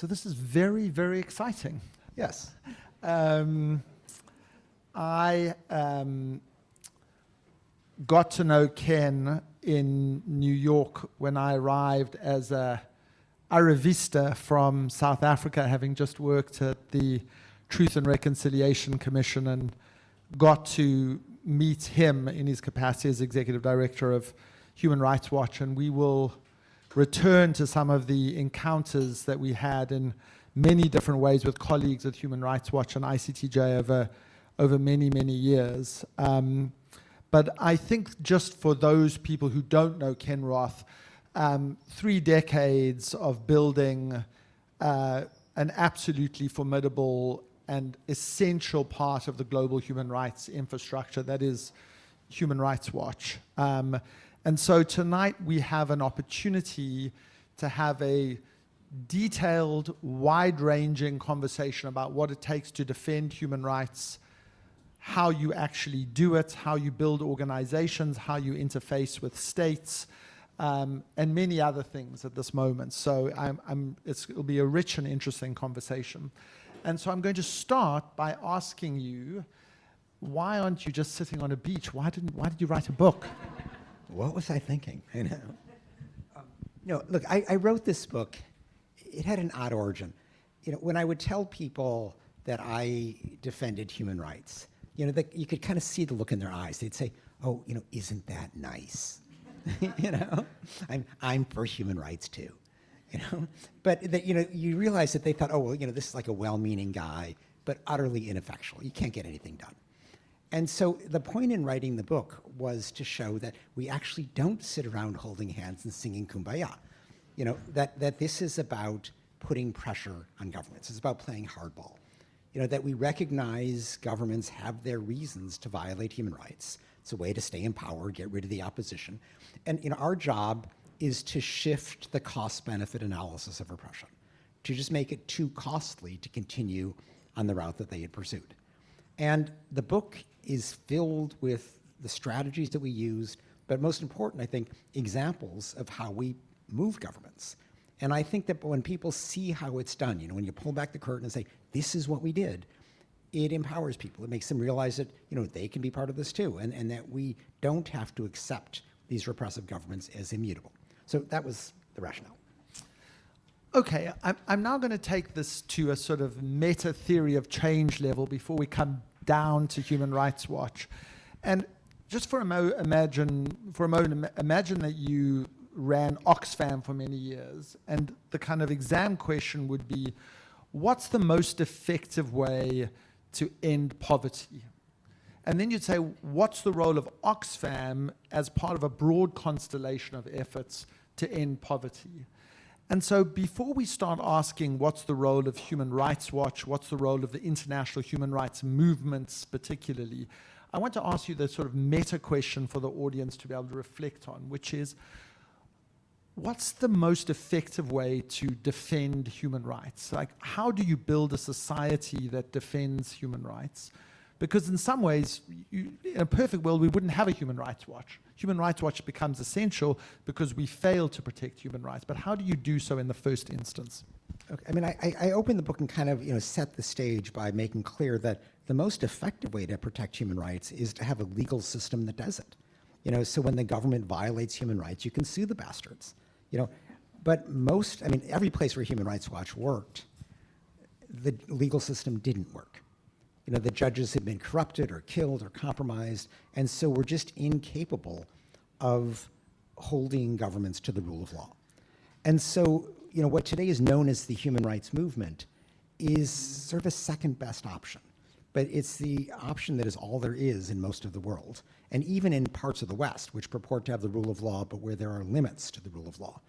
So this is very, very exciting. Yes. I got to know Ken in New York when I arrived as a Aravista from South Africa, having just worked at the Truth and Reconciliation Commission, and got to meet him in his capacity as Executive Director of Human Rights Watch. And we will return to some of the encounters that we had in many different ways with colleagues at Human Rights Watch and ICTJ over many, many years. But I think just for those people who don't know Ken Roth, 3 decades of building an absolutely formidable and essential part of the global human rights infrastructure that is Human Rights Watch. And so tonight we have an opportunity to have a detailed, wide-ranging conversation about what it takes to defend human rights, how you actually do it, how you build organizations, how you interface with states, and many other things at this moment. So it'll be a rich and interesting conversation. And so I'm going to start by asking you, why aren't you just sitting on a beach? Why did you write a book? What was I thinking? Look, I wrote this book. It had an odd origin. When I would tell people that I defended human rights, you could kind of see the look in their eyes. They'd say, "Oh, isn't that nice?" I'm for human rights too. But that, you realize that they thought, oh, well, this is like a well-meaning guy, but utterly ineffectual. You can't get anything done. And so the point in writing the book was to show that we actually don't sit around holding hands and singing Kumbaya. That this is about putting pressure on governments. It's about playing hardball. That we recognize governments have their reasons to violate human rights. It's a way to stay in power, get rid of the opposition. And our job is to shift the cost-benefit analysis of repression, to just make it too costly to continue on the route that they had pursued. And the book is filled with the strategies that we used, but most important, I think, examples of how we move governments. And I think that when people see how it's done, when you pull back the curtain and say, this is what we did, it empowers people. It makes them realize that, they can be part of this too, and that we don't have to accept these repressive governments as immutable. So that was the rationale. Okay, I'm now going to take this to a sort of meta theory of change level before we come down to Human Rights Watch. And just for a moment, imagine that you ran Oxfam for many years, and the kind of exam question would be, what's the most effective way to end poverty? And then you'd say, what's the role of Oxfam as part of a broad constellation of efforts to end poverty? And so before we start asking what's the role of Human Rights Watch, what's the role of the international human rights movements particularly, I want to ask you the sort of meta question for the audience to be able to reflect on, which is, what's the most effective way to defend human rights? Like, how do you build a society that defends human rights? Because in some ways, in a perfect world, we wouldn't have a Human Rights Watch. Human Rights Watch becomes essential because we fail to protect human rights. But how do you do so in the first instance? Okay. I opened the book and kind of set the stage by making clear that the most effective way to protect human rights is to have a legal system that does it. So when the government violates human rights, you can sue the bastards. But every place where Human Rights Watch worked, the legal system didn't work. The judges had been corrupted or killed or compromised, and so we're just incapable of holding governments to the rule of law. And so, what today is known as the human rights movement is sort of a second best option. But it's the option that is all there is in most of the world, and even in parts of the West, which purport to have the rule of law, but where there are limits to the rule of law.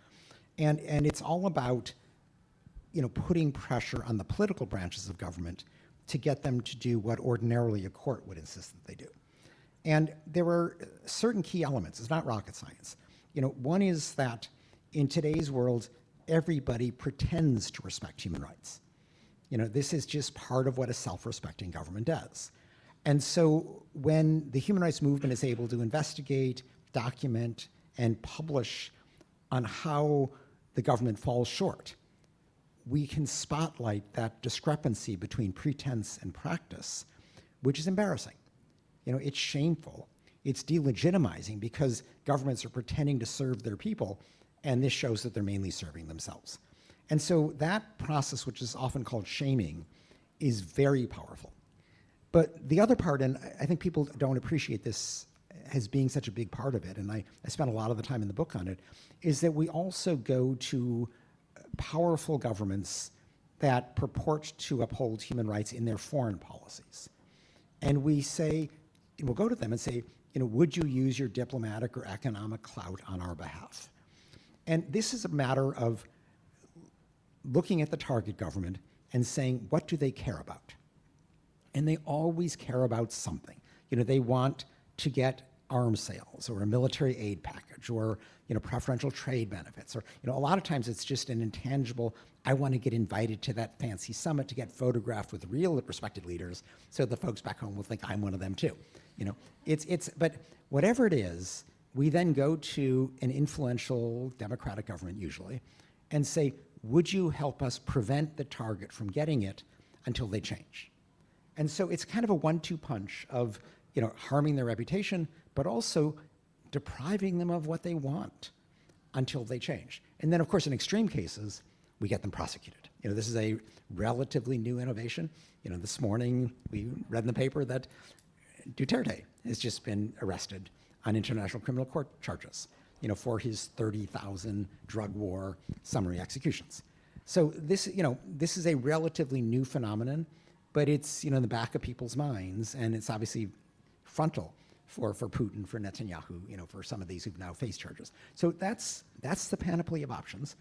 And it's all about, putting pressure on the political branches of government to get them to do what ordinarily a court would insist that they do. And there are certain key elements. It's not rocket science. One is that in today's world, everybody pretends to respect human rights. This is just part of what a self-respecting government does. And so when the human rights movement is able to investigate, document, and publish on how the government falls short, we can spotlight that discrepancy between pretense and practice, which is embarrassing. It's shameful. It's delegitimizing because governments are pretending to serve their people, and this shows that they're mainly serving themselves. And so that process, which is often called shaming, is very powerful. But the other part, and I think people don't appreciate this as being such a big part of it, and I spent a lot of the time in the book on it, is that we also go to powerful governments that purport to uphold human rights in their foreign policies. And we'll go to them and say, would you use your diplomatic or economic clout on our behalf? And this is a matter of looking at the target government and saying, what do they care about? And they always care about something. They want to get arms sales or a military aid package or preferential trade benefits, or a lot of times it's just an intangible, I want to get invited to that fancy summit to get photographed with real respected leaders so the folks back home will think I'm one of them too. But whatever it is, we then go to an influential democratic government usually and say, would you help us prevent the target from getting it until they change? And so it's kind of a 1-2 punch of harming their reputation, but also depriving them of what they want until they change. And then, of course, in extreme cases, we get them prosecuted. This is a relatively new innovation. This morning we read in the paper that Duterte has just been arrested on International Criminal Court charges, for his 30,000 drug war summary executions. So this is a relatively new phenomenon, but it's in the back of people's minds, and it's obviously frontal for Putin, for Netanyahu, for some of these who've now faced charges. So that's the panoply of options.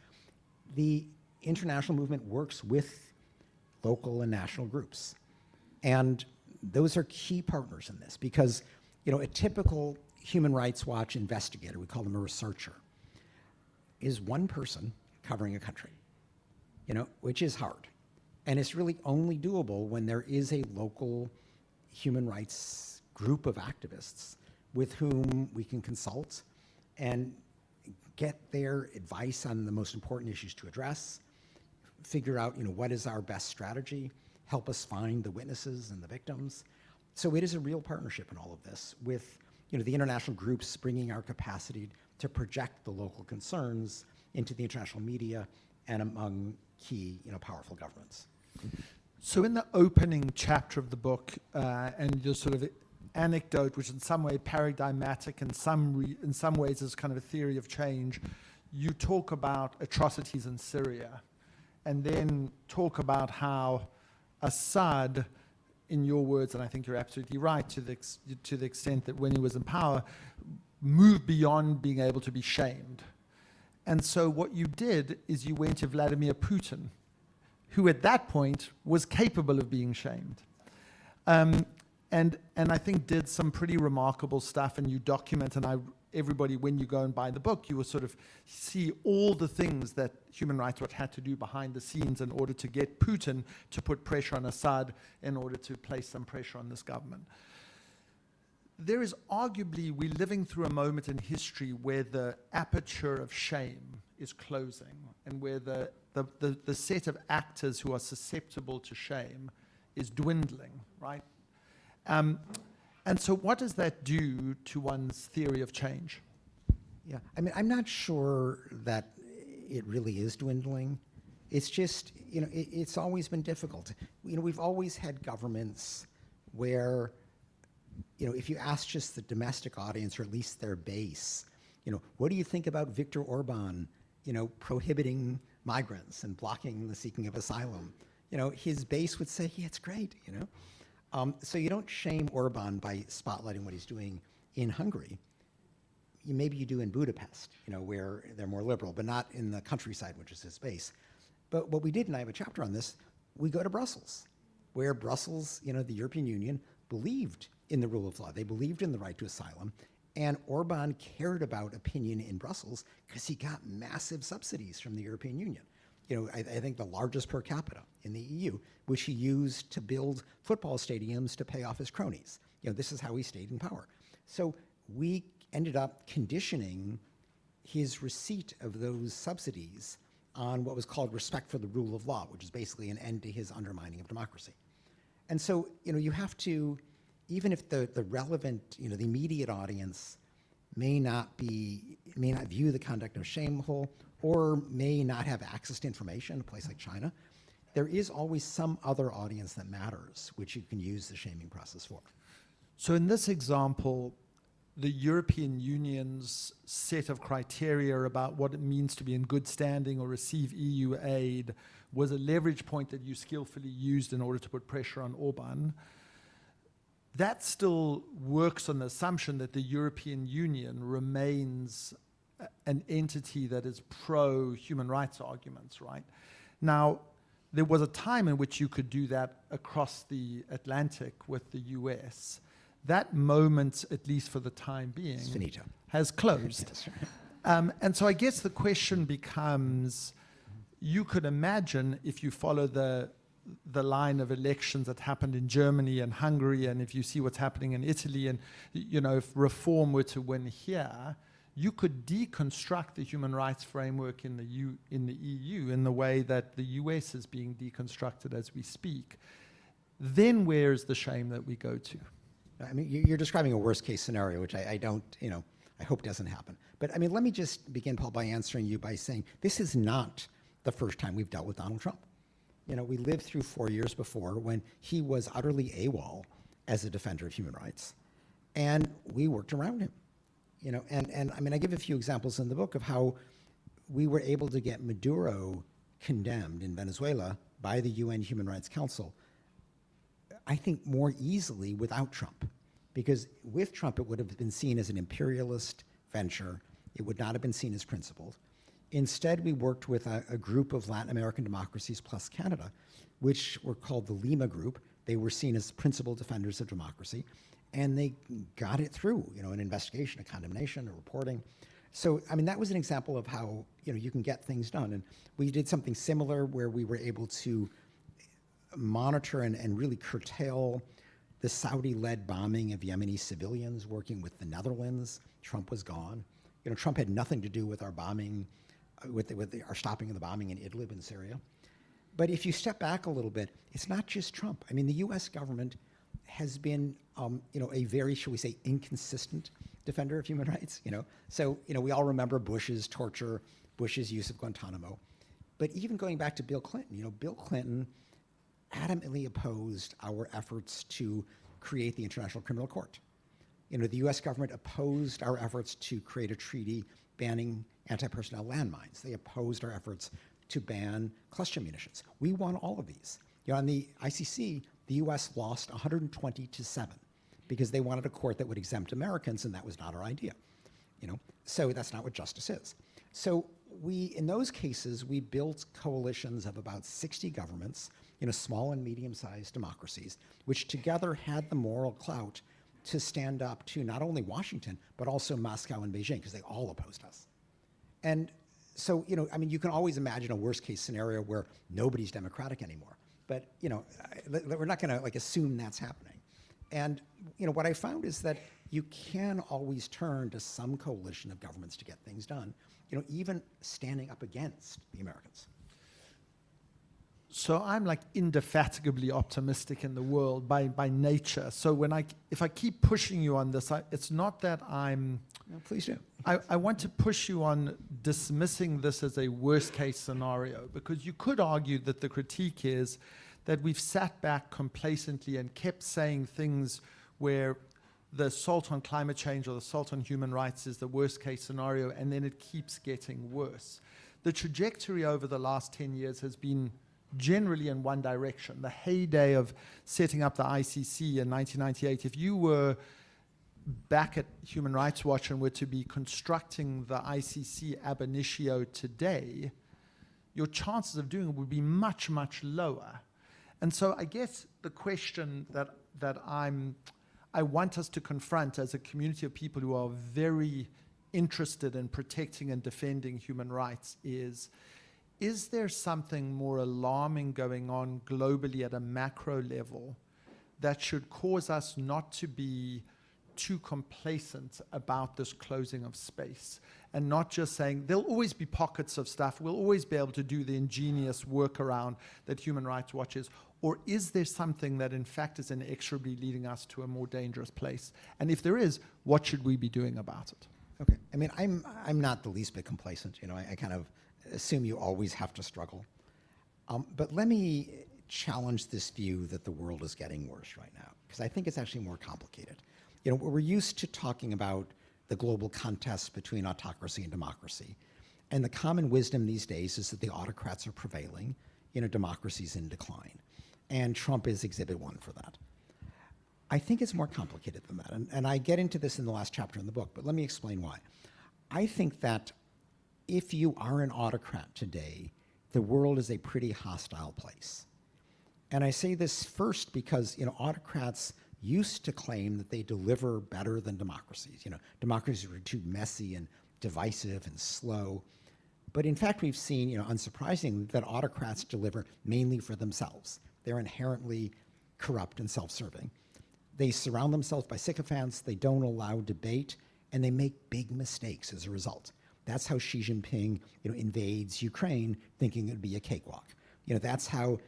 The international movement works with local and national groups, and those are key partners in this because a typical Human Rights Watch investigator, we call them a researcher, is one person covering a country, which is hard. And it's really only doable when there is a local human rights group of activists with whom we can consult and get their advice on the most important issues to address, figure out what is our best strategy, help us find the witnesses and the victims. So it is a real partnership in all of this with the international groups bringing our capacity to project the local concerns into the international media and among key powerful governments. So in the opening chapter of the book, and your sort of anecdote, which in some way paradigmatic, in some ways is kind of a theory of change, you talk about atrocities in Syria, and then talk about how Assad, in your words, and I think you're absolutely right, to the extent that when he was in power, moved beyond being able to be shamed. And so what you did is you went to Vladimir Putin, who at that point was capable of being shamed. And I think did some pretty remarkable stuff, and you document, and everybody, when you go and buy the book, you will sort of see all the things that Human Rights Watch had to do behind the scenes in order to get Putin to put pressure on Assad in order to place some pressure on this government. There is arguably, we're living through a moment in history where the aperture of shame is closing, and where the set of actors who are susceptible to shame is dwindling, right? And so what does that do to one's theory of change? Yeah, I mean, I'm not sure that it really is dwindling. It's just, it's always been difficult. We've always had governments where, if you ask just the domestic audience, or at least their base, what do you think about Viktor Orban, prohibiting migrants and blocking the seeking of asylum? His base would say, yeah, it's great, So you don't shame Orban by spotlighting what he's doing in Hungary. Maybe you do in Budapest, where they're more liberal, but not in the countryside, which is his base. But what we did, and I have a chapter on this, we go to Brussels, where Brussels, the European Union, believed in the rule of law. They believed in the right to asylum. And Orban cared about opinion in Brussels because he got massive subsidies from the European Union. I think the largest per capita in the EU, which he used to build football stadiums to pay off his cronies. This is how he stayed in power. So we ended up conditioning his receipt of those subsidies on what was called respect for the rule of law, which is basically an end to his undermining of democracy. And so, you have to, even if the relevant, the immediate audience may not view the conduct as shameful or may not have access to information in a place like China, there is always some other audience that matters, which you can use the shaming process for. So in this example, the European Union's set of criteria about what it means to be in good standing or receive EU aid was a leverage point that you skillfully used in order to put pressure on Orban. That still works on the assumption that the European Union remains an entity that is pro-human rights arguments, right? Now, there was a time in which you could do that across the Atlantic with the US. That moment, at least for the time being, has closed. That's right. And so I guess the question becomes, you could imagine if you follow the line of elections that happened in Germany and Hungary, and if you see what's happening in Italy, and if reform were to win here, you could deconstruct the human rights framework in the EU in the way that the US is being deconstructed as we speak. Then where is the shame that we go to? I mean, you're describing a worst case scenario, which I don't, I hope doesn't happen. But I mean, let me just begin, Paul, by answering you by saying this is not the first time we've dealt with Donald Trump. We lived through 4 years before when he was utterly AWOL as a defender of human rights, and we worked around him. And I mean, I give a few examples in the book of how we were able to get Maduro condemned in Venezuela by the UN Human Rights Council, I think more easily without Trump. Because with Trump, it would have been seen as an imperialist venture. It would not have been seen as principled. Instead, we worked with a group of Latin American democracies plus Canada, which were called the Lima Group. They were seen as principled defenders of democracy, and they got it through, an investigation, a condemnation, a reporting. So, I mean, that was an example of how, you can get things done. And we did something similar where we were able to monitor and really curtail the Saudi-led bombing of Yemeni civilians working with the Netherlands. Trump was gone. Trump had nothing to do with our bombing, our stopping of the bombing in Idlib in Syria. But if you step back a little bit, it's not just Trump. I mean, the US government has been, a very, shall we say, inconsistent defender of human rights, So, we all remember Bush's torture, Bush's use of Guantanamo. But even going back to Bill Clinton, Bill Clinton adamantly opposed our efforts to create the International Criminal Court. The US government opposed our efforts to create a treaty banning anti-personnel landmines. They opposed our efforts to ban cluster munitions. We won all of these. On the ICC, the US lost 120-7 because they wanted a court that would exempt Americans, and that was not our idea. So that's not what justice is. So in those cases, we built coalitions of about 60 governments, small and medium-sized democracies, which together had the moral clout to stand up to not only Washington, but also Moscow and Beijing, because they all opposed us. And so, I mean, you can always imagine a worst-case scenario where nobody's democratic anymore. But, we're not going to assume that's happening. And, what I found is that you can always turn to some coalition of governments to get things done, even standing up against the Americans. So I'm indefatigably optimistic in the world by nature. So if I keep pushing you on this, it's not that I'm... No, please do. I want to push you on dismissing this as a worst case scenario, because you could argue that the critique is that we've sat back complacently and kept saying things where the assault on climate change or the assault on human rights is the worst case scenario, and then it keeps getting worse. The trajectory over the last 10 years has been generally in one direction. The heyday of setting up the ICC in 1998, if you were back at Human Rights Watch and were to be constructing the ICC ab initio today, your chances of doing it would be much, much lower. And so I guess the question that I want us to confront as a community of people who are very interested in protecting and defending human rights is there something more alarming going on globally at a macro level that should cause us not to be too complacent about this closing of space and not just saying there'll always be pockets of stuff, we'll always be able to do the ingenious workaround that Human Rights Watch is? Or is there something that in fact is inexorably leading us to a more dangerous place? And if there is, what should we be doing about it? Okay, I mean, I'm not the least bit complacent. You know, I kind of assume you always have to struggle. But let me challenge this view that the world is getting worse right now, because I think it's actually more complicated. You know, we're used to talking about the global contest between autocracy and democracy. And the common wisdom these days is that the autocrats are prevailing, you know, democracy's in decline. And Trump is exhibit one for that. I think it's more complicated than that. And I get into this in the last chapter in the book, but let me explain why. I think that if you are an autocrat today, the world is a pretty hostile place. And I say this first because, you know, autocrats used to claim that they deliver better than democracies. You know, democracies were too messy and divisive and slow. But in fact, we've seen, you know, unsurprisingly, that autocrats deliver mainly for themselves. They're inherently corrupt and self-serving. They surround themselves by sycophants, they don't allow debate, and they make big mistakes as a result. That's how Xi Jinping, you know, invades Ukraine, thinking it'd be a cakewalk. You know, that's how,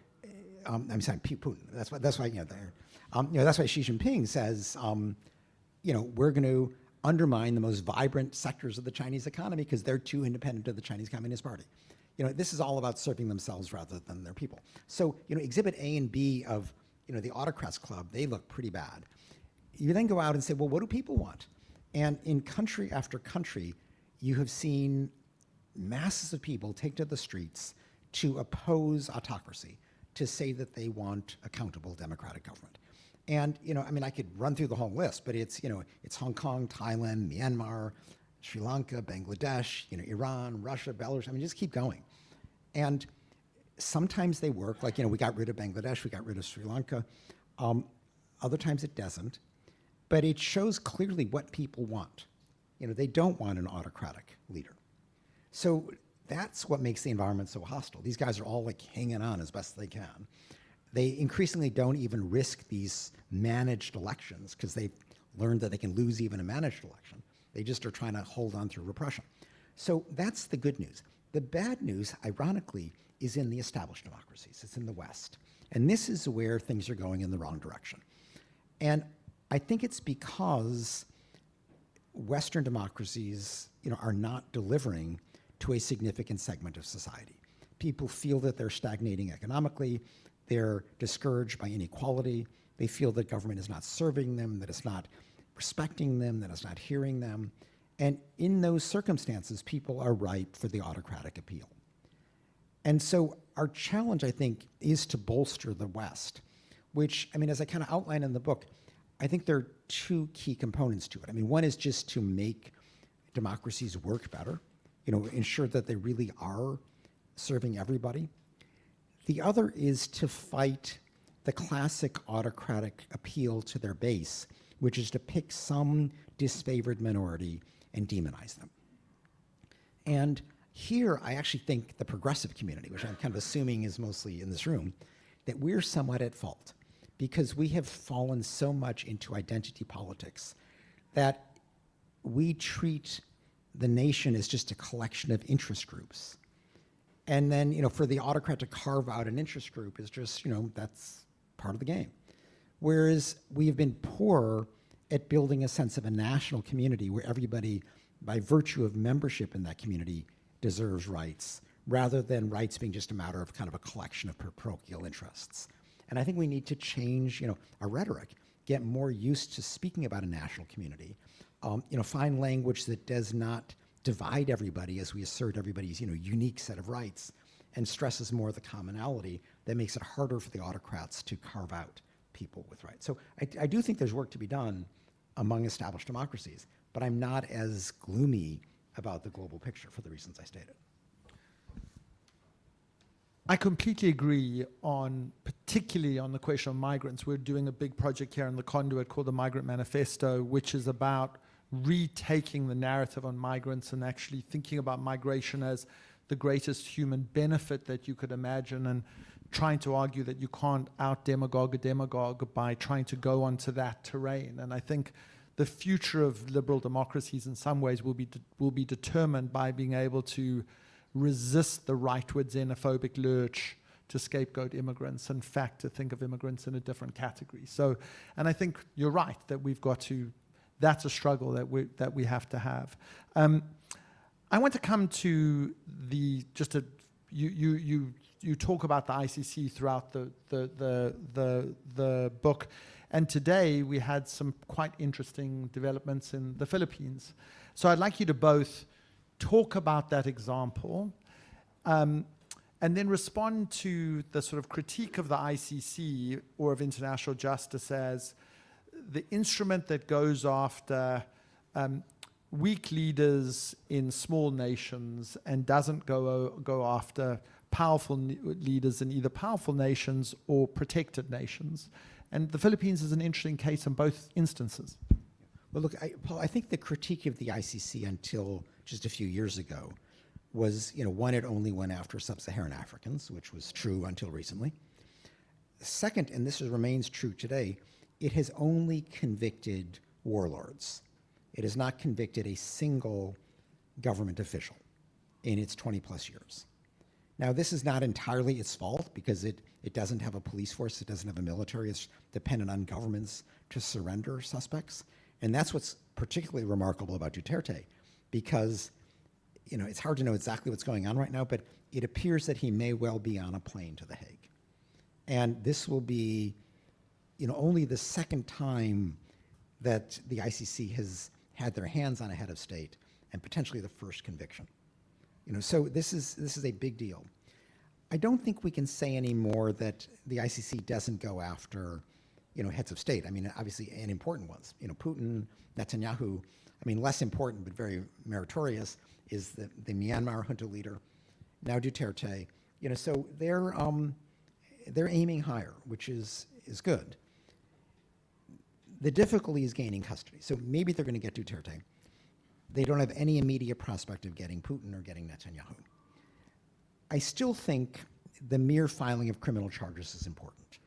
I'm sorry, Putin. That's why, you know, that's why Xi Jinping says, you know, we're going to undermine the most vibrant sectors of the Chinese economy because they're too independent of the Chinese Communist Party. You know, this is all about serving themselves rather than their people. So, you know, exhibit A and B of, you know, the autocrats club, they look pretty bad. You then go out and say, well, what do people want? And in country after country, you have seen masses of people take to the streets to oppose autocracy, to say that they want accountable democratic government. And, you know, I mean, I could run through the whole list, but it's, you know, it's Hong Kong, Thailand, Myanmar, Sri Lanka, Bangladesh, you know, Iran, Russia, Belarus, I mean, just keep going. And sometimes they work, like, you know, we got rid of Bangladesh, we got rid of Sri Lanka. Other times it doesn't. But it shows clearly what people want. You know, they don't want an autocratic leader. So that's what makes the environment so hostile. These guys are all like hanging on as best they can. They increasingly don't even risk these managed elections because they've learned that they can lose even a managed election. They just are trying to hold on through repression. So that's the good news. The bad news, ironically, is in the established democracies. It's in the West. And this is where things are going in the wrong direction. And I think it's because Western democracies, you know, are not delivering to a significant segment of society. People feel that they're stagnating economically. They're discouraged by inequality. They feel that government is not serving them, that it's not respecting them, that it's not hearing them. And in those circumstances, people are ripe for the autocratic appeal. And so our challenge, I think, is to bolster the West, which, I mean, as I kind of outline in the book, I think there are two key components to it. I mean, one is just to make democracies work better, you know, ensure that they really are serving everybody. The other is to fight the classic autocratic appeal to their base, which is to pick some disfavored minority and demonize them. And here, I actually think the progressive community, which I'm kind of assuming is mostly in this room, that we're somewhat at fault because we have fallen so much into identity politics that we treat the nation as just a collection of interest groups. And then, you know, for the autocrat to carve out an interest group is just, you know, that's part of the game. Whereas we've been poor at building a sense of a national community where everybody, by virtue of membership in that community, deserves rights, rather than rights being just a matter of kind of a collection of parochial interests. And I think we need to change, you know, our rhetoric, get more used to speaking about a national community, you know, find language that does not divide everybody as we assert everybody's, you know, unique set of rights, and stresses more the commonality that makes it harder for the autocrats to carve out people with rights. So I do think there's work to be done among established democracies, but I'm not as gloomy about the global picture for the reasons I stated. I completely agree on, particularly on the question of migrants. We're doing a big project here in the Conduit called the Migrant Manifesto, which is about retaking the narrative on migrants and actually thinking about migration as the greatest human benefit that you could imagine, and trying to argue that you can't out-demagogue a demagogue by trying to go onto that terrain. And I think the future of liberal democracies in some ways will be determined by being able to resist the rightward xenophobic lurch to scapegoat immigrants, in fact, to think of immigrants in a different category. So, and I think you're right that we've got to, that's a struggle that we have to have. I want to come to you talk about the ICC throughout the book, and today we had some quite interesting developments in the Philippines. So I'd like you to both talk about that example, and then respond to the sort of critique of the ICC or of international justice as the instrument that goes after weak leaders in small nations and doesn't go after powerful leaders in either powerful nations or protected nations. And the Philippines is an interesting case in both instances. Well, look, Paul, I think the critique of the ICC until just a few years ago was, one, it only went after sub-Saharan Africans, which was true until recently. Second, and this remains true today, it has only convicted warlords. It has not convicted a single government official in its 20 plus years. Now, this is not entirely its fault because it doesn't have a police force, it doesn't have a military, it's dependent on governments to surrender suspects. And that's what's particularly remarkable about Duterte, because it's hard to know exactly what's going on right now, but it appears that he may well be on a plane to The Hague. And this will be only the second time that the ICC has had their hands on a head of state, and potentially the first conviction. So this is a big deal. I don't think we can say anymore that the ICC doesn't go after, heads of state. I mean, obviously, and important ones. Putin, Netanyahu. I mean, less important but very meritorious is the Myanmar junta leader, now Duterte. So they're aiming higher, which is good. The difficulty is gaining custody. So maybe they're going to get Duterte. They don't have any immediate prospect of getting Putin or getting Netanyahu. I still think the mere filing of criminal charges is important.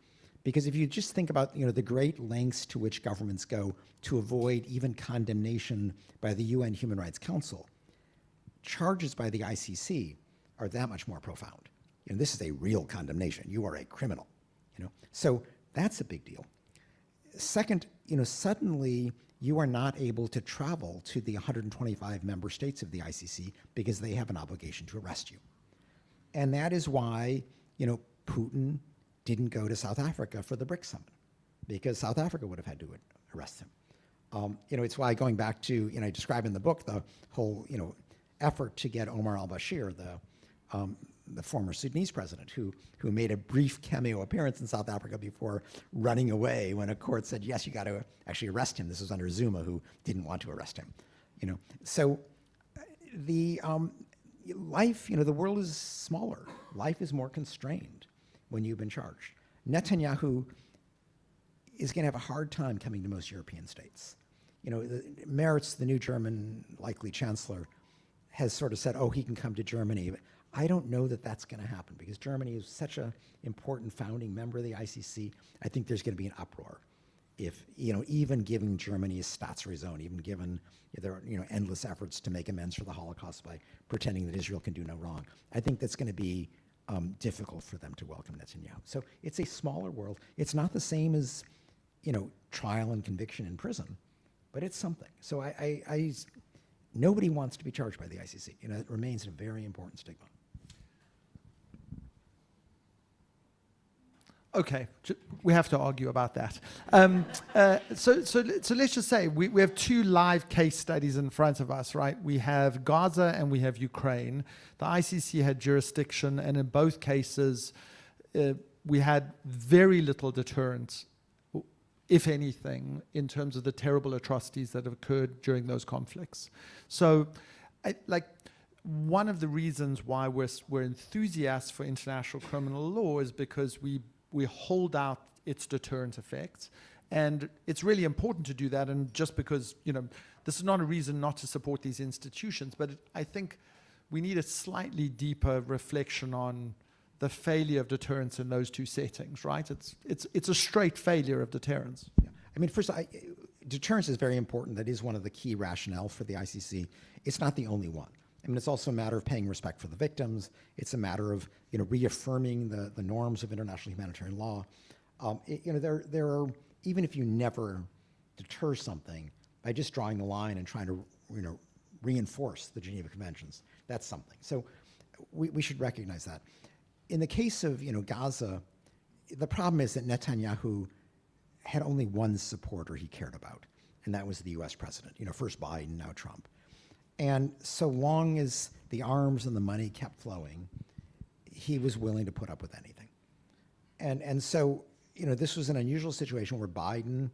Because if you just think about the great lengths to which governments go to avoid even condemnation by the UN Human Rights Council, charges by the ICC are that much more profound. This is a real condemnation. You are a criminal. So that's a big deal. Second, suddenly you are not able to travel to the 125 member states of the ICC because they have an obligation to arrest you. And that is why, Putin didn't go to South Africa for the BRICS summit, because South Africa would have had to arrest him. It's why, going back to, I describe in the book the whole, effort to get Omar al-Bashir, the former Sudanese president, who made a brief cameo appearance in South Africa before running away when a court said, yes, you got to actually arrest him. This was under Zuma, who didn't want to arrest him. So the life, the world is smaller. Life is more constrained when you've been charged. Netanyahu is going to have a hard time coming to most European states. Merz, the new German likely chancellor, has sort of said, oh, he can come to Germany. But I don't know that that's going to happen because Germany is such an important founding member of the ICC. I think there's going to be an uproar if, even giving Germany a Staatsräson, even given there are, endless efforts to make amends for the Holocaust by pretending that Israel can do no wrong. I think that's going to be difficult for them to welcome Netanyahu. So it's a smaller world. It's not the same as, trial and conviction in prison, but it's something. So nobody wants to be charged by the ICC. It remains a very important stigma. Okay, we have to argue about that. So let's just say we have two live case studies in front of us, right? We have Gaza and we have Ukraine. The ICC had jurisdiction, and in both cases, we had very little deterrence, if anything, in terms of the terrible atrocities that have occurred during those conflicts. So, one of the reasons why we're enthusiasts for international criminal law is because we hold out its deterrent effects. And it's really important to do that. And just because, this is not a reason not to support these institutions, but I think we need a slightly deeper reflection on the failure of deterrence in those two settings, right? It's a straight failure of deterrence. Yeah. I mean, first, deterrence is very important. That is one of the key rationale for the ICC. It's not the only one. I mean, it's also a matter of paying respect for the victims. It's a matter of reaffirming the norms of international humanitarian law. There are, even if you never deter something, by just drawing the line and trying to reinforce the Geneva Conventions, that's something. So we should recognize that. In the case of Gaza, the problem is that Netanyahu had only one supporter he cared about, and that was the U.S. president. First Biden, now Trump. And so long as the arms and the money kept flowing, he was willing to put up with anything. And so this was an unusual situation where Biden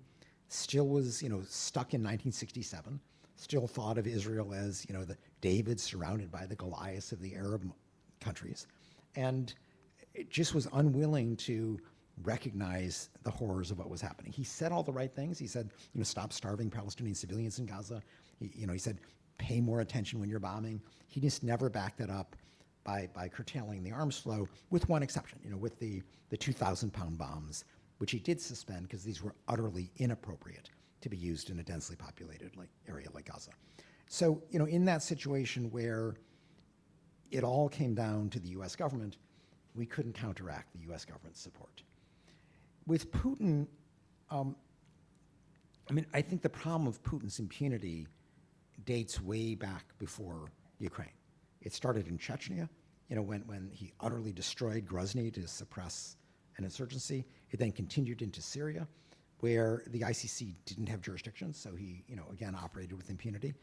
still was stuck in 1967, still thought of Israel as the David surrounded by the Goliaths of the Arab countries, and it just was unwilling to recognize the horrors of what was happening. He said all the right things. He said, stop starving Palestinian civilians in Gaza. He said, pay more attention when you're bombing. He just never backed that up by curtailing the arms flow, with one exception, with the 2,000-pound bombs, which he did suspend because these were utterly inappropriate to be used in a densely populated area like Gaza. So, in that situation where it all came down to the U.S. government, we couldn't counteract the U.S. government's support. With Putin, I think the problem of Putin's impunity dates way back before Ukraine. It started in Chechnya, when he utterly destroyed Grozny to suppress an insurgency. It then continued into Syria, where the ICC didn't have jurisdiction, so he, again, operated with impunity.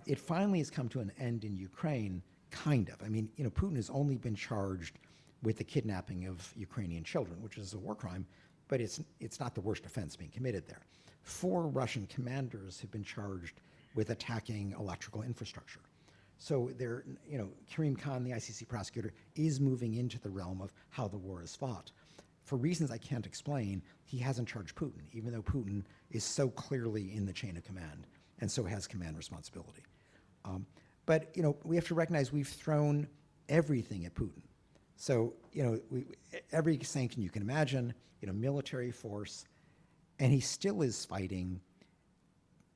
It finally has come to an end in Ukraine, kind of. Putin has only been charged with the kidnapping of Ukrainian children, which is a war crime, but it's not the worst offense being committed there. 4 Russian commanders have been charged with attacking electrical infrastructure. So they're, Karim Khan, the ICC prosecutor, is moving into the realm of how the war is fought. For reasons I can't explain, he hasn't charged Putin, even though Putin is so clearly in the chain of command and so has command responsibility. But we have to recognize we've thrown everything at Putin. So every sanction you can imagine, military force, and he still is fighting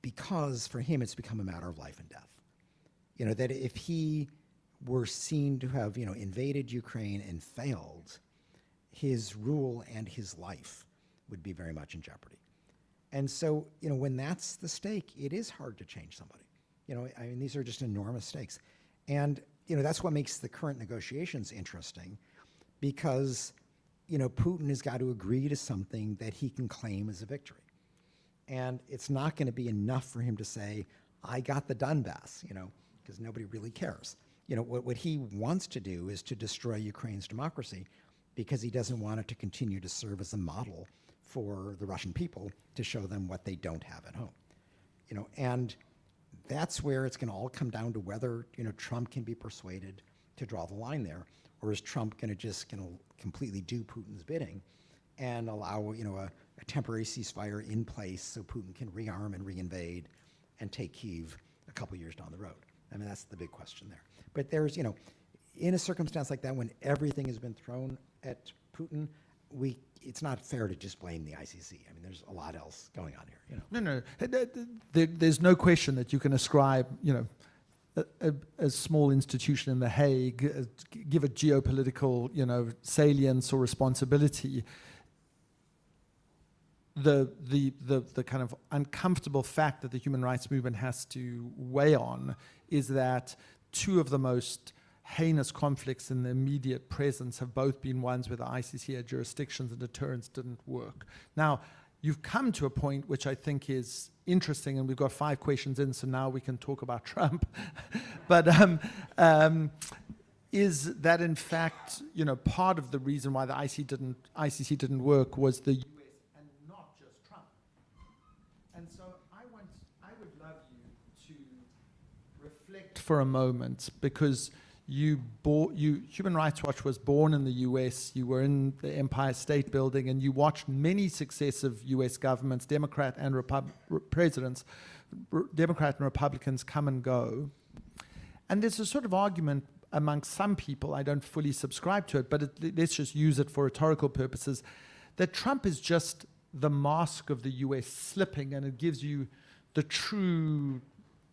because for him it's become a matter of life and death. That if he were seen to have invaded Ukraine and failed, his rule and his life would be very much in jeopardy. And so when that's the stake, it is hard to change somebody. These are just enormous stakes. And that's what makes the current negotiations interesting, because Putin has got to agree to something that he can claim as a victory. And it's not going to be enough for him to say, I got the Donbass, because nobody really cares. What he wants to do is to destroy Ukraine's democracy, because he doesn't want it to continue to serve as a model for the Russian people to show them what they don't have at home. And that's where it's going to all come down to whether Trump can be persuaded to draw the line there, or is Trump going to completely do Putin's bidding and allow a temporary ceasefire in place so Putin can rearm and reinvade and take Kyiv a couple years down the road. That's the big question there. But there's in a circumstance like that, when everything has been thrown at Putin, it's not fair to just blame the ICC. There's a lot else going on here. No. There's no question that you can ascribe, a small institution in The Hague, give it geopolitical, salience or responsibility. The kind of uncomfortable fact that the human rights movement has to weigh on is that 2 of the most heinous conflicts in the immediate presence have both been ones where the ICC had jurisdictions and deterrence didn't work. Now, you've come to a point which I think is interesting, and we've got 5 questions in, so now we can talk about Trump. But is that in fact, part of the reason why the ICC didn't work was the US and not just Trump. And so I would love you to reflect for a moment, because Human Rights Watch was born in the US, you were in the Empire State Building, and you watched many successive US governments, Democrat and Republicans come and go. And there's a sort of argument amongst some people, I don't fully subscribe to it, but let's just use it for rhetorical purposes, that Trump is just the mask of the US slipping, and it gives you the true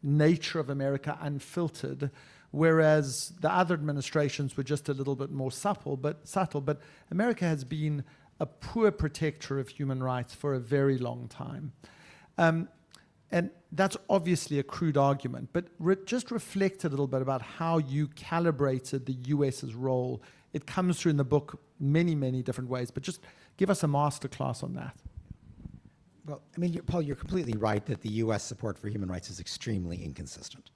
nature of America unfiltered, whereas the other administrations were just a little bit more subtle. But America has been a poor protector of human rights for a very long time. And that's obviously a crude argument, but just reflect a little bit about how you calibrated the US's role. It comes through in the book many, many different ways, but just give us a masterclass on that. Well, I mean, Paul, you're completely right that the U.S. support for human rights is extremely inconsistent.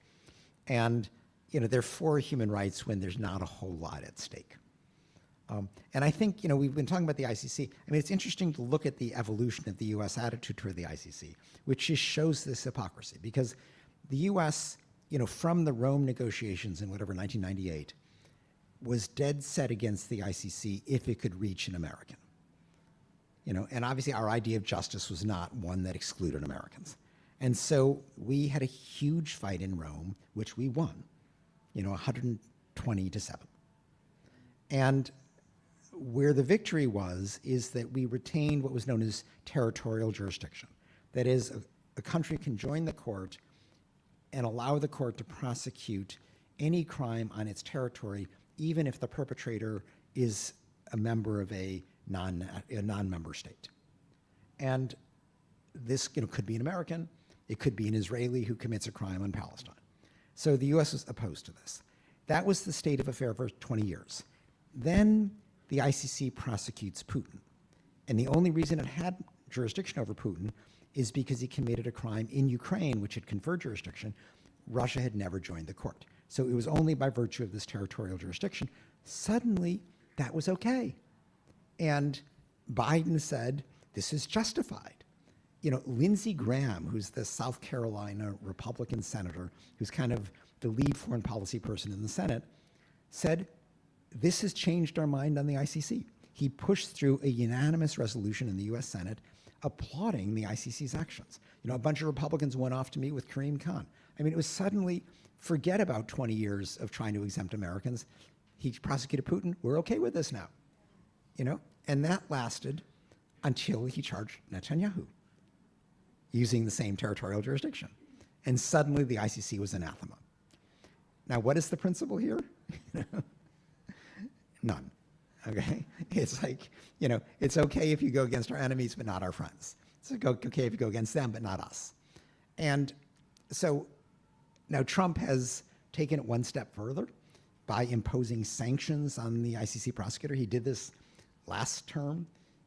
And, they're for human rights when there's not a whole lot at stake. And I think, we've been talking about the ICC. I mean, it's interesting to look at the evolution of the U.S. attitude toward the ICC, which just shows this hypocrisy. Because the U.S., from the Rome negotiations in 1998, was dead set against the ICC if it could reach an American. And obviously our idea of justice was not one that excluded Americans. And so we had a huge fight in Rome, which we won, 120-7. And where the victory is that we retained what was known as territorial jurisdiction. That is, a country can join the court and allow the court to prosecute any crime on its territory, even if the perpetrator is a member of a non-member state. And this could be an American, it could be an Israeli who commits a crime on Palestine. So the US was opposed to this. That was the state of affair for 20 years. Then the ICC prosecutes Putin. And the only reason it had jurisdiction over Putin is because he committed a crime in Ukraine, which had conferred jurisdiction. Russia had never joined the court. So it was only by virtue of this territorial jurisdiction. Suddenly, that was okay. And Biden said, this is justified. Lindsey Graham, who's the South Carolina Republican senator, who's kind of the lead foreign policy person in the Senate, said, this has changed our mind on the ICC. He pushed through a unanimous resolution in the US Senate applauding the ICC's actions. A bunch of Republicans went off to meet with Karim Khan. I mean, it was suddenly, forget about 20 years of trying to exempt Americans. He prosecuted Putin, we're okay with this now. And that lasted until he charged Netanyahu using the same territorial jurisdiction. And suddenly the ICC was anathema. Now, what is the principle here? None, okay? It's like, it's okay if you go against our enemies, but not our friends. It's okay if you go against them, but not us. And so now Trump has taken it one step further by imposing sanctions on the ICC prosecutor. He did this last term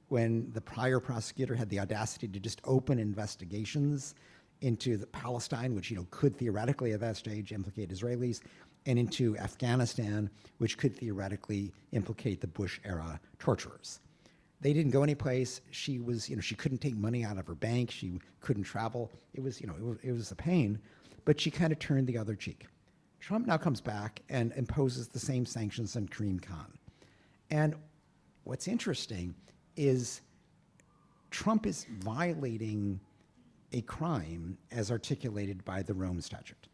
when the prior prosecutor had the audacity to just open investigations into Palestine, which could theoretically at that stage implicate Israelis, and into Afghanistan, which could theoretically implicate the Bush-era torturers. They didn't go anyplace. She was, she couldn't take money out of her bank. She couldn't travel. It was, it was a pain, but she kind of turned the other cheek. Trump now comes back and imposes the same sanctions on Karim Khan. And what's interesting is Trump is violating a crime as articulated by the Rome Statute.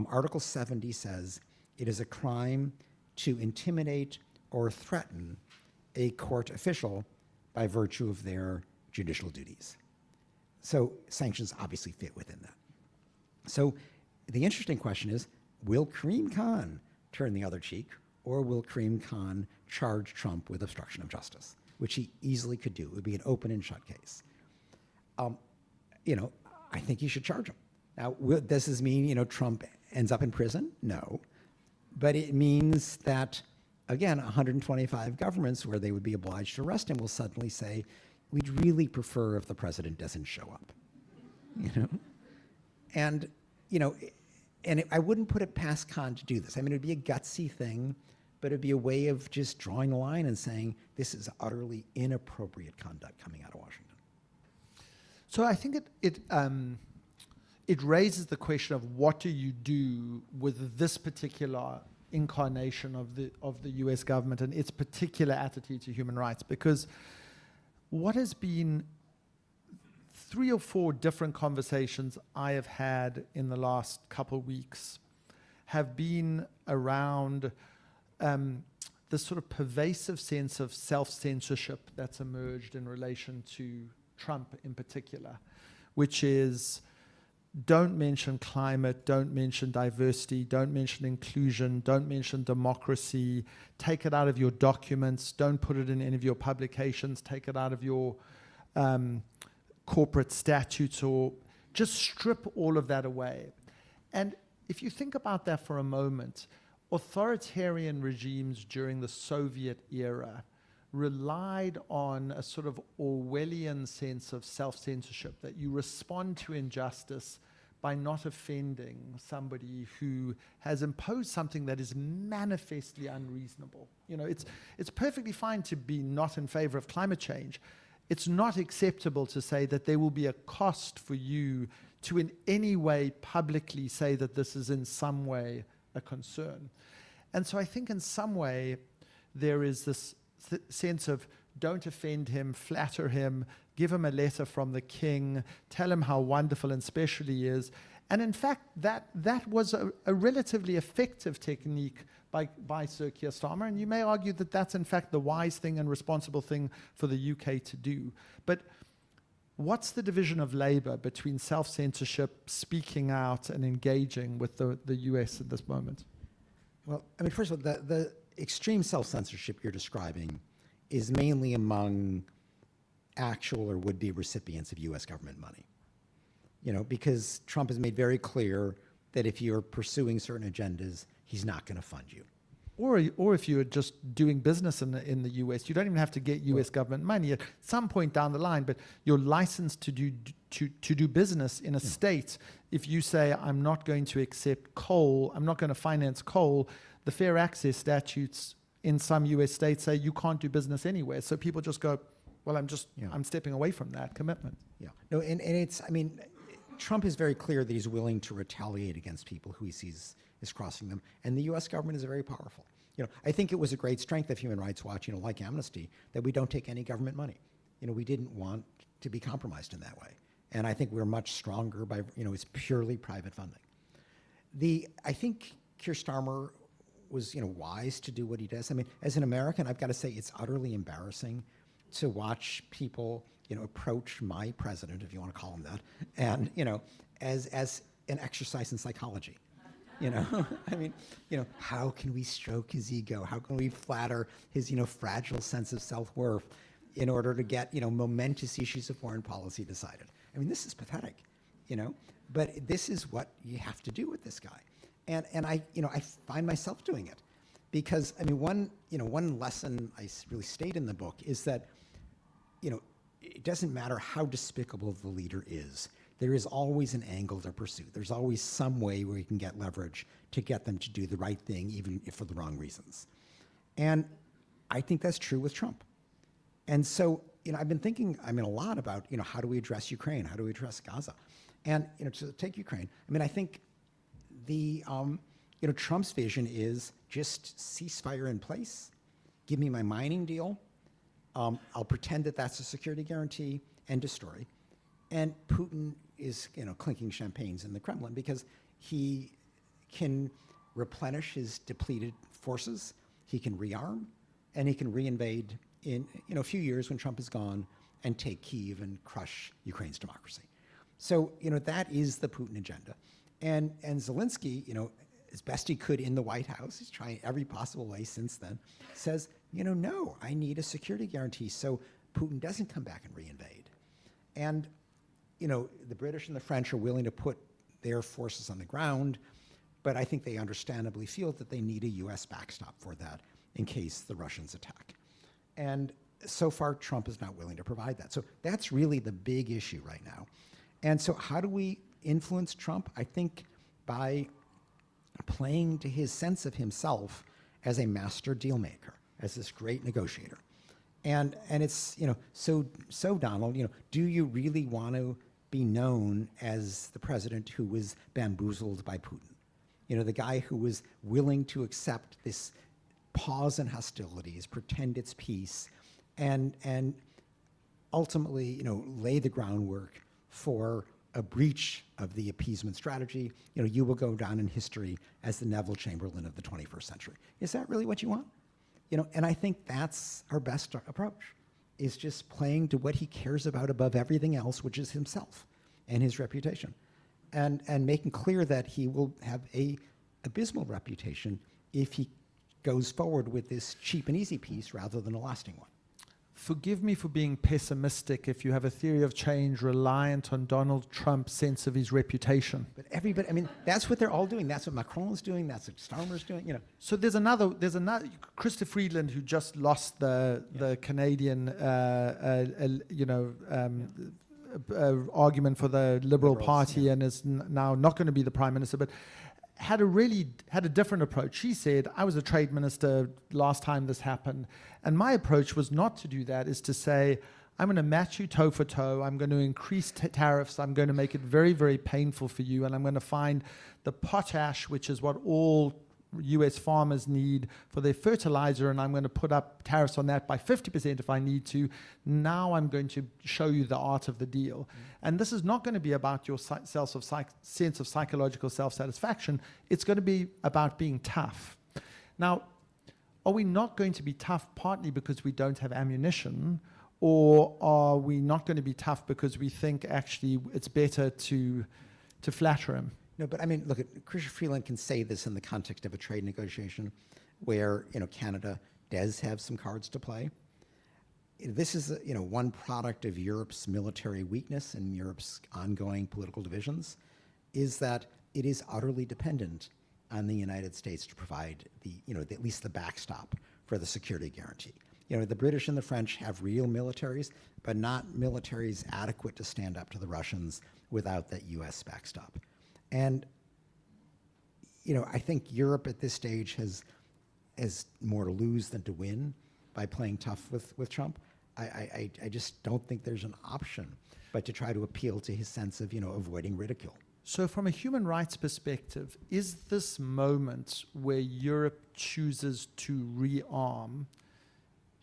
Article 70 says it is a crime to intimidate or threaten a court official by virtue of their judicial duties. So sanctions obviously fit within that. So the interesting question is, will Karim Khan turn the other cheek, or will Karim Khan charge Trump with obstruction of justice, which he easily could do? It would be an open and shut case. I think he should charge him. Now, does this mean, Trump ends up in prison? No. But it means that, again, 125 governments where they would be obliged to arrest him will suddenly say, we'd really prefer if the president doesn't show up. And, I wouldn't put it past Khan to do this. I mean, it'd be a gutsy thing, but it'd be a way of just drawing a line and saying, this is utterly inappropriate conduct coming out of Washington. So I think it raises the question of what do you do with this particular incarnation of the US government and its particular attitude to human rights, because what has been 3 or 4 different conversations I have had in the last couple of weeks have been around this sort of pervasive sense of self-censorship that's emerged in relation to Trump in particular, which is don't mention climate, don't mention diversity, don't mention inclusion, don't mention democracy, take it out of your documents, don't put it in any of your publications, take it out of your corporate statutes, or just strip all of that away. And if you think about that for a moment, authoritarian regimes during the Soviet era relied on a sort of Orwellian sense of self-censorship, that you respond to injustice by not offending somebody who has imposed something that is manifestly unreasonable. You know, it's perfectly fine to be not in favor of climate change. It's not acceptable to say that there will be a cost for you to in any way publicly say that this is in some way a concern. And so I think in some way there is this sense of don't offend him, flatter him, give him a letter from the king, tell him how wonderful and special he is. And in fact, that was a relatively effective technique by Sir Keir Starmer, and you may argue that that's in fact the wise thing and responsible thing for the UK to do. But what's the division of labor between self-censorship, speaking out, and engaging with the US at this moment? Well, I mean, first of all, the extreme self-censorship you're describing is mainly among actual or would-be recipients of US government money. You know, because Trump has made very clear that if you're pursuing certain agendas, he's not going to fund you. Or if you're just doing business in the US, you don't even have to get US government money at some point down the line, but you're licensed to do business in a state. If you say, I'm not going to accept coal, I'm not going to finance coal, the fair access statutes in some US states say you can't do business anywhere. So people just go, well, I'm stepping away from that commitment. Yeah. No, and it's, I mean, Trump is very clear that he's willing to retaliate against people who he sees is crossing them, and the U.S. government is very powerful. You know, I think it was a great strength of Human Rights Watch, you know, like Amnesty, that we don't take any government money. You know, we didn't want to be compromised in that way, and I think we're much stronger by, you know, it's purely private funding. I think Keir Starmer was, you know, wise to do what he does. I mean, as an American, I've got to say it's utterly embarrassing to watch people, you know, approach my president, if you want to call him that, and, you know, as an exercise in psychology. You know, I mean, you know, how can we stroke his ego? How can we flatter his, you know, fragile sense of self-worth in order to get, you know, momentous issues of foreign policy decided? I mean, this is pathetic, you know, but this is what you have to do with this guy. And I, you know, I find myself doing it because, I mean, one lesson I really state in the book is that, you know, it doesn't matter how despicable the leader is. There is always an angle to pursue. There's always some way where you can get leverage to get them to do the right thing, even if for the wrong reasons. And I think that's true with Trump. And so, you know, I've been thinking, I mean, a lot about, you know, how do we address Ukraine? How do we address Gaza? And, you know, to take Ukraine, I mean, I think you know, Trump's vision is just ceasefire in place, give me my mining deal, I'll pretend that that's a security guarantee, end of story. And Putin is, you know, clinking champagnes in the Kremlin because he can replenish his depleted forces, he can rearm, and he can reinvade in, you know, a few years when Trump is gone and take Kyiv and crush Ukraine's democracy. So, you know, that is the Putin agenda. And Zelensky, you know, as best he could in the White House, he's trying every possible way since then, says, you know, no, I need a security guarantee so Putin doesn't come back and reinvade. And, you know, the British and the French are willing to put their forces on the ground, but I think they understandably feel that they need a US backstop for that in case the Russians attack. And so far, Trump is not willing to provide that. So that's really the big issue right now. And so how do we influence Trump? I think by playing to his sense of himself as a master deal maker, as this great negotiator. And it's, you know, so Donald, you know, do you really want to be known as the president who was bamboozled by Putin? You know, the guy who was willing to accept this pause in hostilities, pretend it's peace, and ultimately, you know, lay the groundwork for a breach of the appeasement strategy. You know, you will go down in history as the Neville Chamberlain of the 21st century. Is that really what you want? You know, and I think that's our best approach. is just playing to what he cares about above everything else, which is himself and his reputation. And making clear that he will have a abysmal reputation if he goes forward with this cheap and easy peace rather than a lasting one. Forgive me for being pessimistic if you have a theory of change reliant on Donald Trump's sense of his reputation. But everybody, I mean, that's what they're all doing. That's what Macron's doing. That's what Starmer's doing, you know. So there's another, Christopher Friedland, who just lost the Canadian, argument for the Liberal Liberals, Party, yeah. and is now not going to be the Prime Minister, but had a different approach. She said, I was a trade minister last time this happened, and my approach was not to do that, is to say, I'm going to match you toe for toe, I'm going to increase tariffs, I'm going to make it very, very painful for you, and I'm going to find the potash, which is what all US farmers need for their fertilizer, and I'm going to put up tariffs on that by 50% if I need to. Now I'm going to show you the art of the deal. Mm-hmm. And this is not going to be about your sense of psychological self-satisfaction. It's going to be about being tough. Now, are we not going to be tough partly because we don't have ammunition, or are we not going to be tough because we think actually it's better to flatter him? No, but I mean, look, Christopher Freeland can say this in the context of a trade negotiation where, Canada does have some cards to play. This is, one product of Europe's military weakness and Europe's ongoing political divisions, is that it is utterly dependent on the United States to provide at least the backstop for the security guarantee. The British and the French have real militaries, but not militaries adequate to stand up to the Russians without that US backstop. And, I think Europe at this stage has more to lose than to win by playing tough with Trump. I just don't think there's an option but to try to appeal to his sense of, avoiding ridicule. So from a human rights perspective, is this moment where Europe chooses to rearm,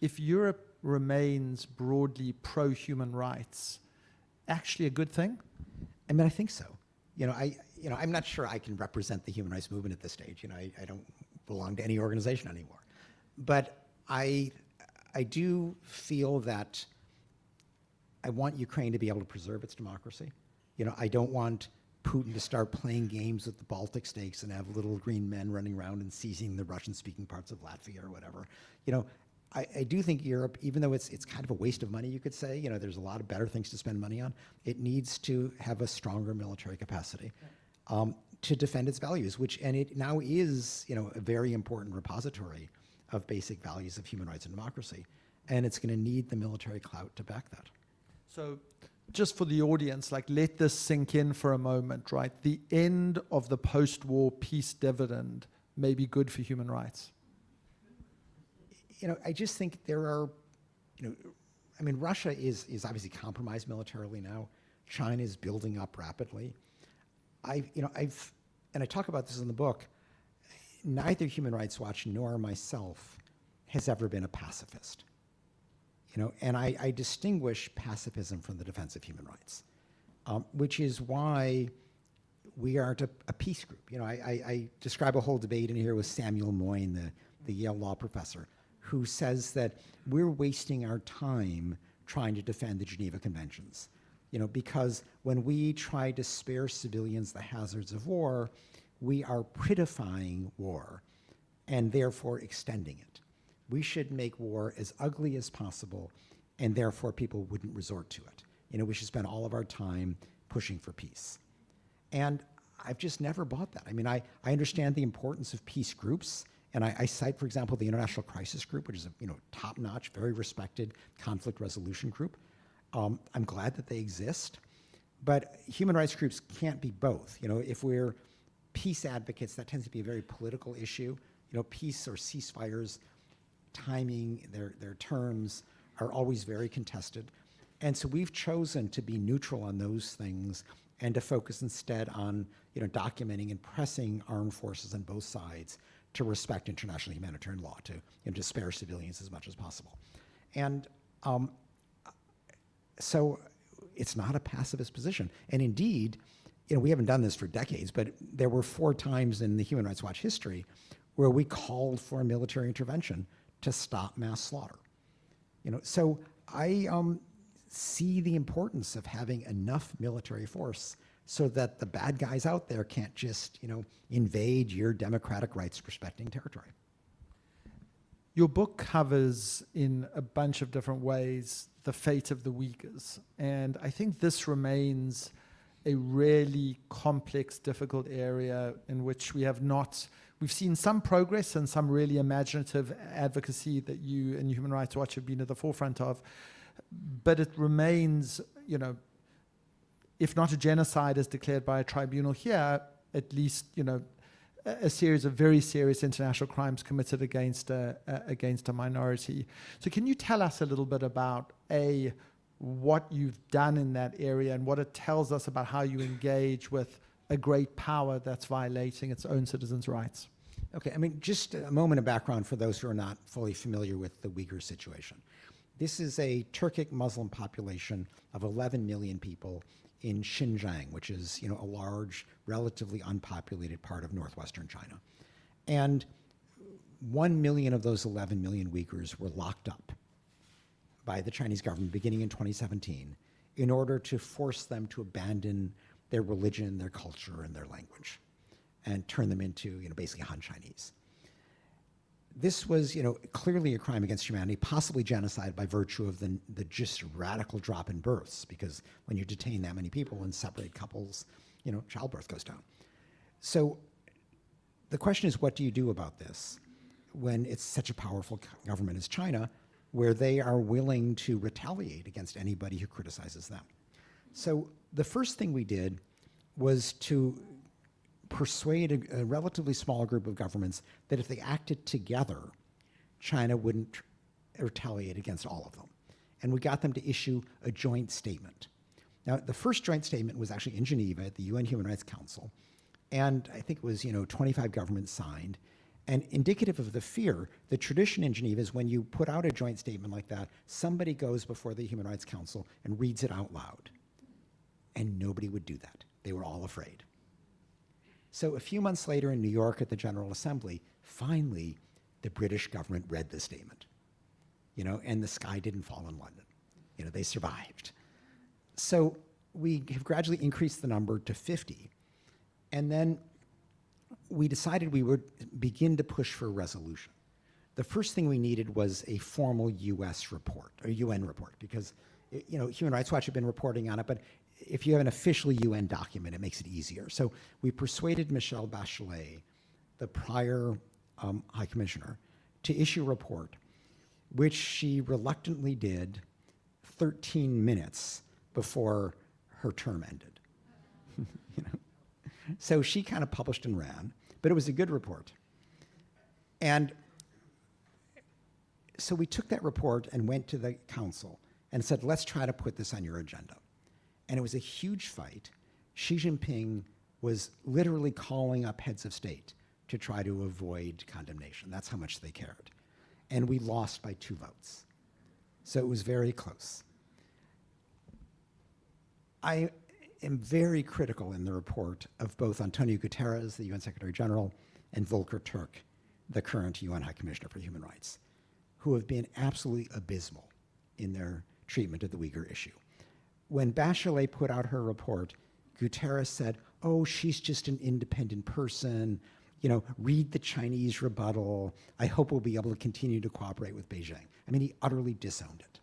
if Europe remains broadly pro-human rights, actually a good thing? I mean, I think so. I'm not sure I can represent the human rights movement at this stage. I don't belong to any organization anymore. But I do feel that I want Ukraine to be able to preserve its democracy. I don't want Putin to start playing games with the Baltic states and have little green men running around and seizing the Russian-speaking parts of Latvia or whatever. I do think Europe, even though it's kind of a waste of money, you could say, there's a lot of better things to spend money on, it needs to have a stronger military capacity to defend its values, and it now is, a very important repository of basic values of human rights and democracy. And it's going to need the military clout to back that. So just for the audience, let this sink in for a moment, right? The end of the post-war peace dividend may be good for human rights. I just think there are, Russia is obviously compromised militarily now. China is building up rapidly. I talk about this in the book. Neither Human Rights Watch nor myself has ever been a pacifist. And I distinguish pacifism from the defense of human rights, which is why we aren't a peace group. I describe a whole debate in here with Samuel Moyn, the Yale law professor, who says that we're wasting our time trying to defend the Geneva Conventions. Because when we try to spare civilians the hazards of war, we are prettifying war and therefore extending it. We should make war as ugly as possible, and therefore people wouldn't resort to it. We should spend all of our time pushing for peace. And I've just never bought that. I understand the importance of peace groups, and I cite, for example, the International Crisis Group, which is a top-notch, very respected conflict resolution group. I'm glad that they exist, but human rights groups can't be both. If we're peace advocates, that tends to be a very political issue. Peace or ceasefires, timing, their terms are always very contested. And so we've chosen to be neutral on those things and to focus instead on documenting and pressing armed forces on both sides to respect international humanitarian law, to spare civilians as much as possible. And so it's not a pacifist position. And indeed, we haven't done this for decades, but there were 4 times in the Human Rights Watch history where we called for a military intervention to stop mass slaughter. So I see the importance of having enough military force so that the bad guys out there can't just, invade your democratic rights respecting territory. Your book covers in a bunch of different ways the fate of the Uyghurs. And I think this remains a really complex, difficult area in which we've seen some progress and some really imaginative advocacy that you and Human Rights Watch have been at the forefront of. But it remains, if not a genocide as declared by a tribunal here, at least, a series of very serious international crimes committed against a minority. So can you tell us a little bit about, what you've done in that area and what it tells us about how you engage with a great power that's violating its own citizens' rights? Okay, just a moment of background for those who are not fully familiar with the Uyghur situation. This is a Turkic Muslim population of 11 million people in Xinjiang, which is a large, relatively unpopulated part of northwestern China. And 1 million of those 11 million Uyghurs were locked up by the Chinese government beginning in 2017 in order to force them to abandon their religion, their culture, and their language and turn them into basically Han Chinese. This was clearly a crime against humanity, possibly genocide by virtue of the just radical drop in births, because when you detain that many people and separate couples, childbirth goes down. So the question is, what do you do about this when it's such a powerful government as China, where they are willing to retaliate against anybody who criticizes them? So the first thing we did was to persuade a relatively small group of governments that if they acted together, China wouldn't retaliate against all of them. And we got them to issue a joint statement. Now, the first joint statement was actually in Geneva at the UN Human Rights Council, and I think it was 25 governments signed. And indicative of the fear, the tradition in Geneva is when you put out a joint statement like that, somebody goes before the Human Rights Council and reads it out loud. And nobody would do that. They were all afraid. So a few months later in New York at the General Assembly, finally, the British government read the statement, and the sky didn't fall in London. They survived. So we have gradually increased the number to 50. And then we decided we would begin to push for a resolution. The first thing we needed was a formal US report, or UN report, because Human Rights Watch had been reporting on it, but if you have an official UN document, it makes it easier. So we persuaded Michelle Bachelet, the prior High Commissioner, to issue a report, which she reluctantly did 13 minutes before her term ended. So she kind of published and ran, but it was a good report. And so we took that report and went to the council and said, let's try to put this on your agenda. And it was a huge fight. Xi Jinping was literally calling up heads of state to try to avoid condemnation. That's how much they cared. And we lost by 2 votes. So it was very close. I am very critical in the report of both Antonio Guterres, the UN Secretary General, and Volker Turk, the current UN High Commissioner for Human Rights, who have been absolutely abysmal in their treatment of the Uyghur issue. When Bachelet put out her report, Guterres said, oh, she's just an independent person, read the Chinese rebuttal. I hope we'll be able to continue to cooperate with Beijing. He utterly disowned it.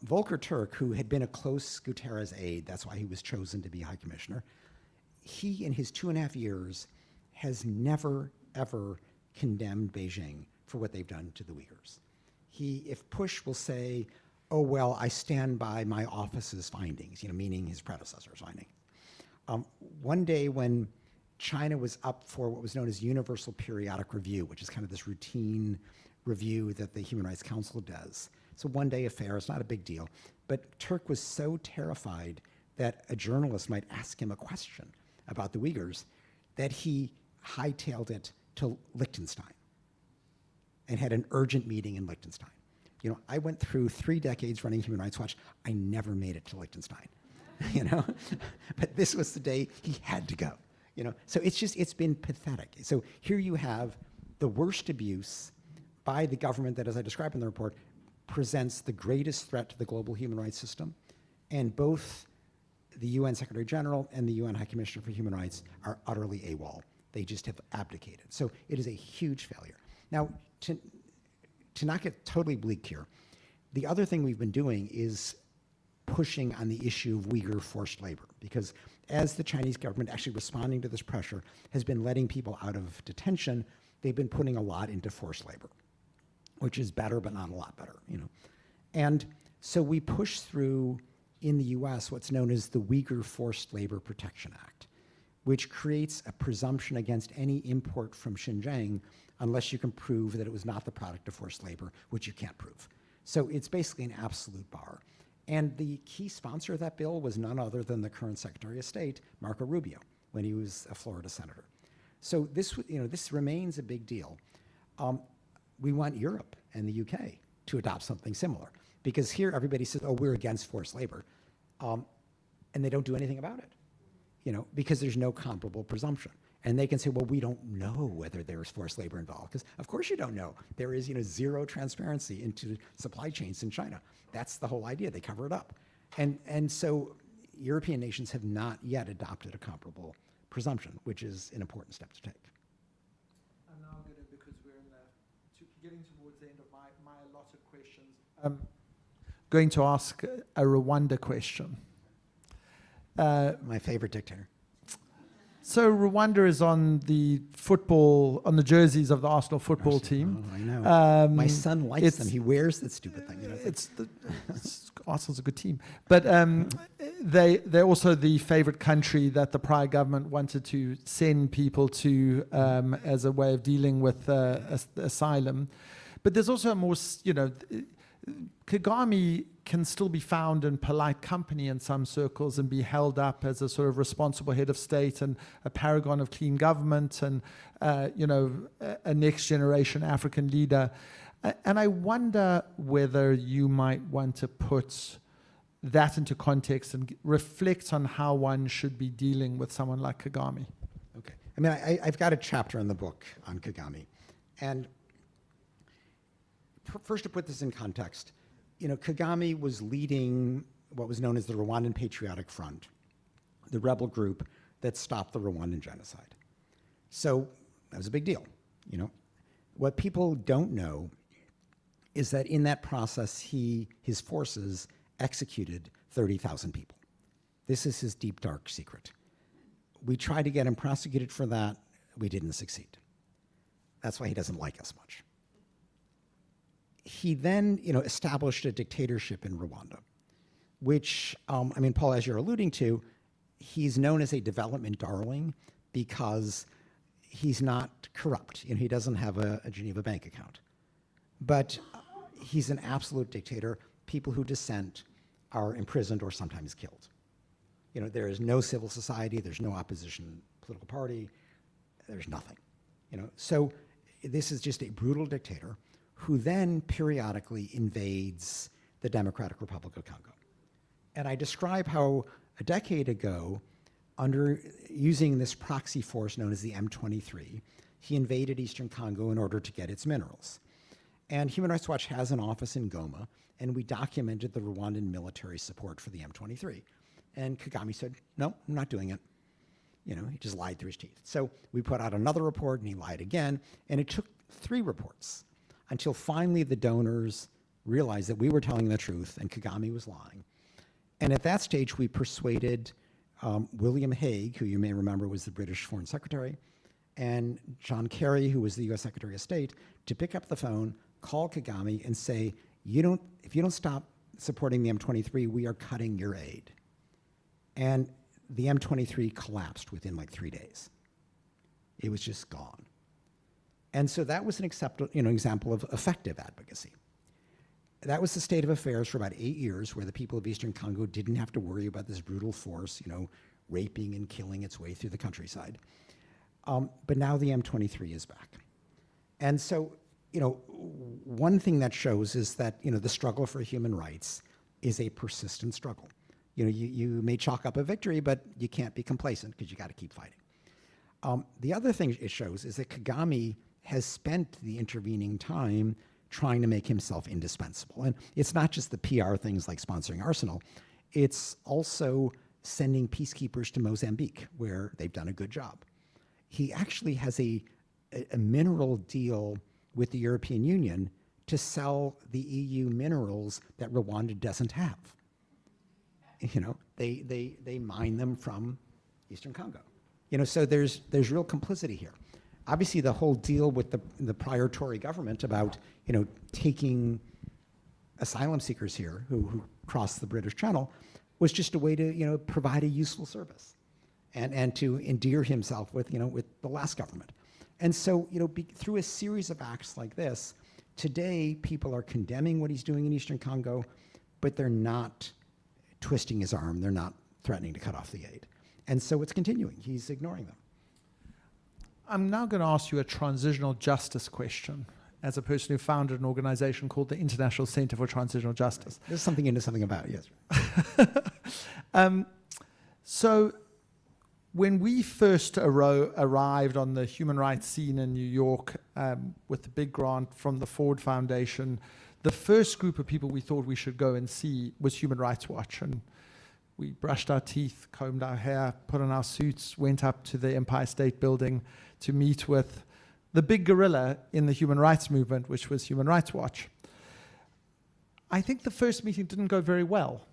Volker Turk, who had been a close Guterres aide, that's why he was chosen to be High Commissioner, he, in his 2.5 years, has never, ever condemned Beijing for what they've done to the Uyghurs. He, if push, will say, oh, well, I stand by my office's findings, meaning his predecessor's finding. One day when China was up for what was known as Universal Periodic Review, which is kind of this routine review that the Human Rights Council does. It's a one-day affair, it's not a big deal. But Turk was so terrified that a journalist might ask him a question about the Uyghurs that he hightailed it to Liechtenstein and had an urgent meeting in Liechtenstein. I went through 3 decades running Human Rights Watch. I never made it to Liechtenstein, But this was the day he had to go, So it's been pathetic. So here you have the worst abuse by the government that, as I described in the report, presents the greatest threat to the global human rights system, and both the UN Secretary General and the UN High Commissioner for Human Rights are utterly AWOL. They just have abdicated. So it is a huge failure. Now, to not get totally bleak here, the other thing we've been doing is pushing on the issue of Uyghur forced labor, because as the Chinese government, actually responding to this pressure, has been letting people out of detention, they've been putting a lot into forced labor, which is better, but not a lot better, you know. And so we push through in the US what's known as the Uyghur Forced Labor Protection Act, which creates a presumption against any import from Xinjiang unless you can prove that it was not the product of forced labor, which you can't prove. So it's basically an absolute bar. And the key sponsor of that bill was none other than the current Secretary of State, Marco Rubio, when he was a Florida senator. So this, you know, this remains a big deal. We want Europe and the UK to adopt something similar, because here everybody says, oh, we're against forced labor, and they don't do anything about it, you know, because there's no comparable presumption. And they can say, well, we don't know whether there's forced labor involved, because of course you don't know. There is, you know, zero transparency into supply chains in China. That's the whole idea. They cover it up. And so European nations have not yet adopted a comparable presumption, which is an important step to take. I'm now going to, because we're getting towards the end of my allotted questions, going to ask a Rwanda question. My favorite dictator. So Rwanda is on the jerseys of the Arsenal football team. Oh, I know. My son likes them. He wears that stupid thing. You know, Arsenal's a good team, but they're also the favorite country that the prior government wanted to send people to as a way of dealing with asylum. But there's also a more, you know, Kagame can still be found in polite company in some circles and be held up as a sort of responsible head of state and a paragon of clean government and, you know, a next generation African leader. And I wonder whether you might want to put that into context and reflect on how one should be dealing with someone like Kagame. Okay. I mean, I've got a chapter in the book on Kagame. And first, to put this in context, you know, Kagame was leading what was known as the Rwandan Patriotic Front, the rebel group that stopped the Rwandan genocide. So that was a big deal, you know. What people don't know is that in that process, his forces executed 30,000 people. This is his deep, dark secret. We tried to get him prosecuted for that. We didn't succeed. That's why he doesn't like us much. He then, you know, established a dictatorship in Rwanda, which, I mean, Paul, as you're alluding to, he's known as a development darling because he's not corrupt. You know, he doesn't have a Geneva bank account. But he's an absolute dictator. People who dissent are imprisoned or sometimes killed. You know, there is no civil society. There's no opposition political party. There's nothing. You know, so this is just a brutal dictator who then periodically invades the Democratic Republic of Congo. And I describe how a decade ago, using this proxy force known as the M23, he invaded Eastern Congo in order to get its minerals. And Human Rights Watch has an office in Goma, and we documented the Rwandan military support for the M23. And Kagame said, no, I'm not doing it. You know, he just lied through his teeth. So we put out another report, and he lied again, and it took 3 reports until finally the donors realized that we were telling the truth and Kagame was lying. And at that stage, we persuaded William Hague, who you may remember was the British Foreign Secretary, and John Kerry, who was the US Secretary of State, to pick up the phone, call Kagame and say, if you don't stop supporting the M23, we are cutting your aid. And the M23 collapsed within like 3 days. It was just gone. And so that was an example of effective advocacy. That was the state of affairs for about 8 years, where the people of Eastern Congo didn't have to worry about this brutal force, you know, raping and killing its way through the countryside. But now the M23 is back. And so, you know, one thing that shows is that, you know, the struggle for human rights is a persistent struggle. You know, you may chalk up a victory, but you can't be complacent because you got to keep fighting. The other thing it shows is that Kagame has spent the intervening time trying to make himself indispensable. And it's not just the PR things like sponsoring Arsenal, it's also sending peacekeepers to Mozambique, where they've done a good job. He actually has a mineral deal with the European Union to sell the EU minerals that Rwanda doesn't have. You know, they mine them from Eastern Congo. You know, so there's real complicity here. Obviously, the whole deal with the prior Tory government about, you know, taking asylum seekers here who crossed the British Channel was just a way to, you know, provide a useful service and to endear himself with, you know, with the last government. And so, you know, through a series of acts like this, today people are condemning what he's doing in Eastern Congo, but they're not twisting his arm. They're not threatening to cut off the aid. And so it's continuing. He's ignoring them. I'm now going to ask you a transitional justice question as a person who founded an organization called the International Center for Transitional Justice. There's something into something about it, yes. So when we first arrived on the human rights scene in New York with the big grant from the Ford Foundation, the first group of people we thought we should go and see was Human Rights Watch. And we brushed our teeth, combed our hair, put on our suits, went up to the Empire State Building to meet with the big gorilla in the human rights movement, which was Human Rights Watch. I think the first meeting didn't go very well.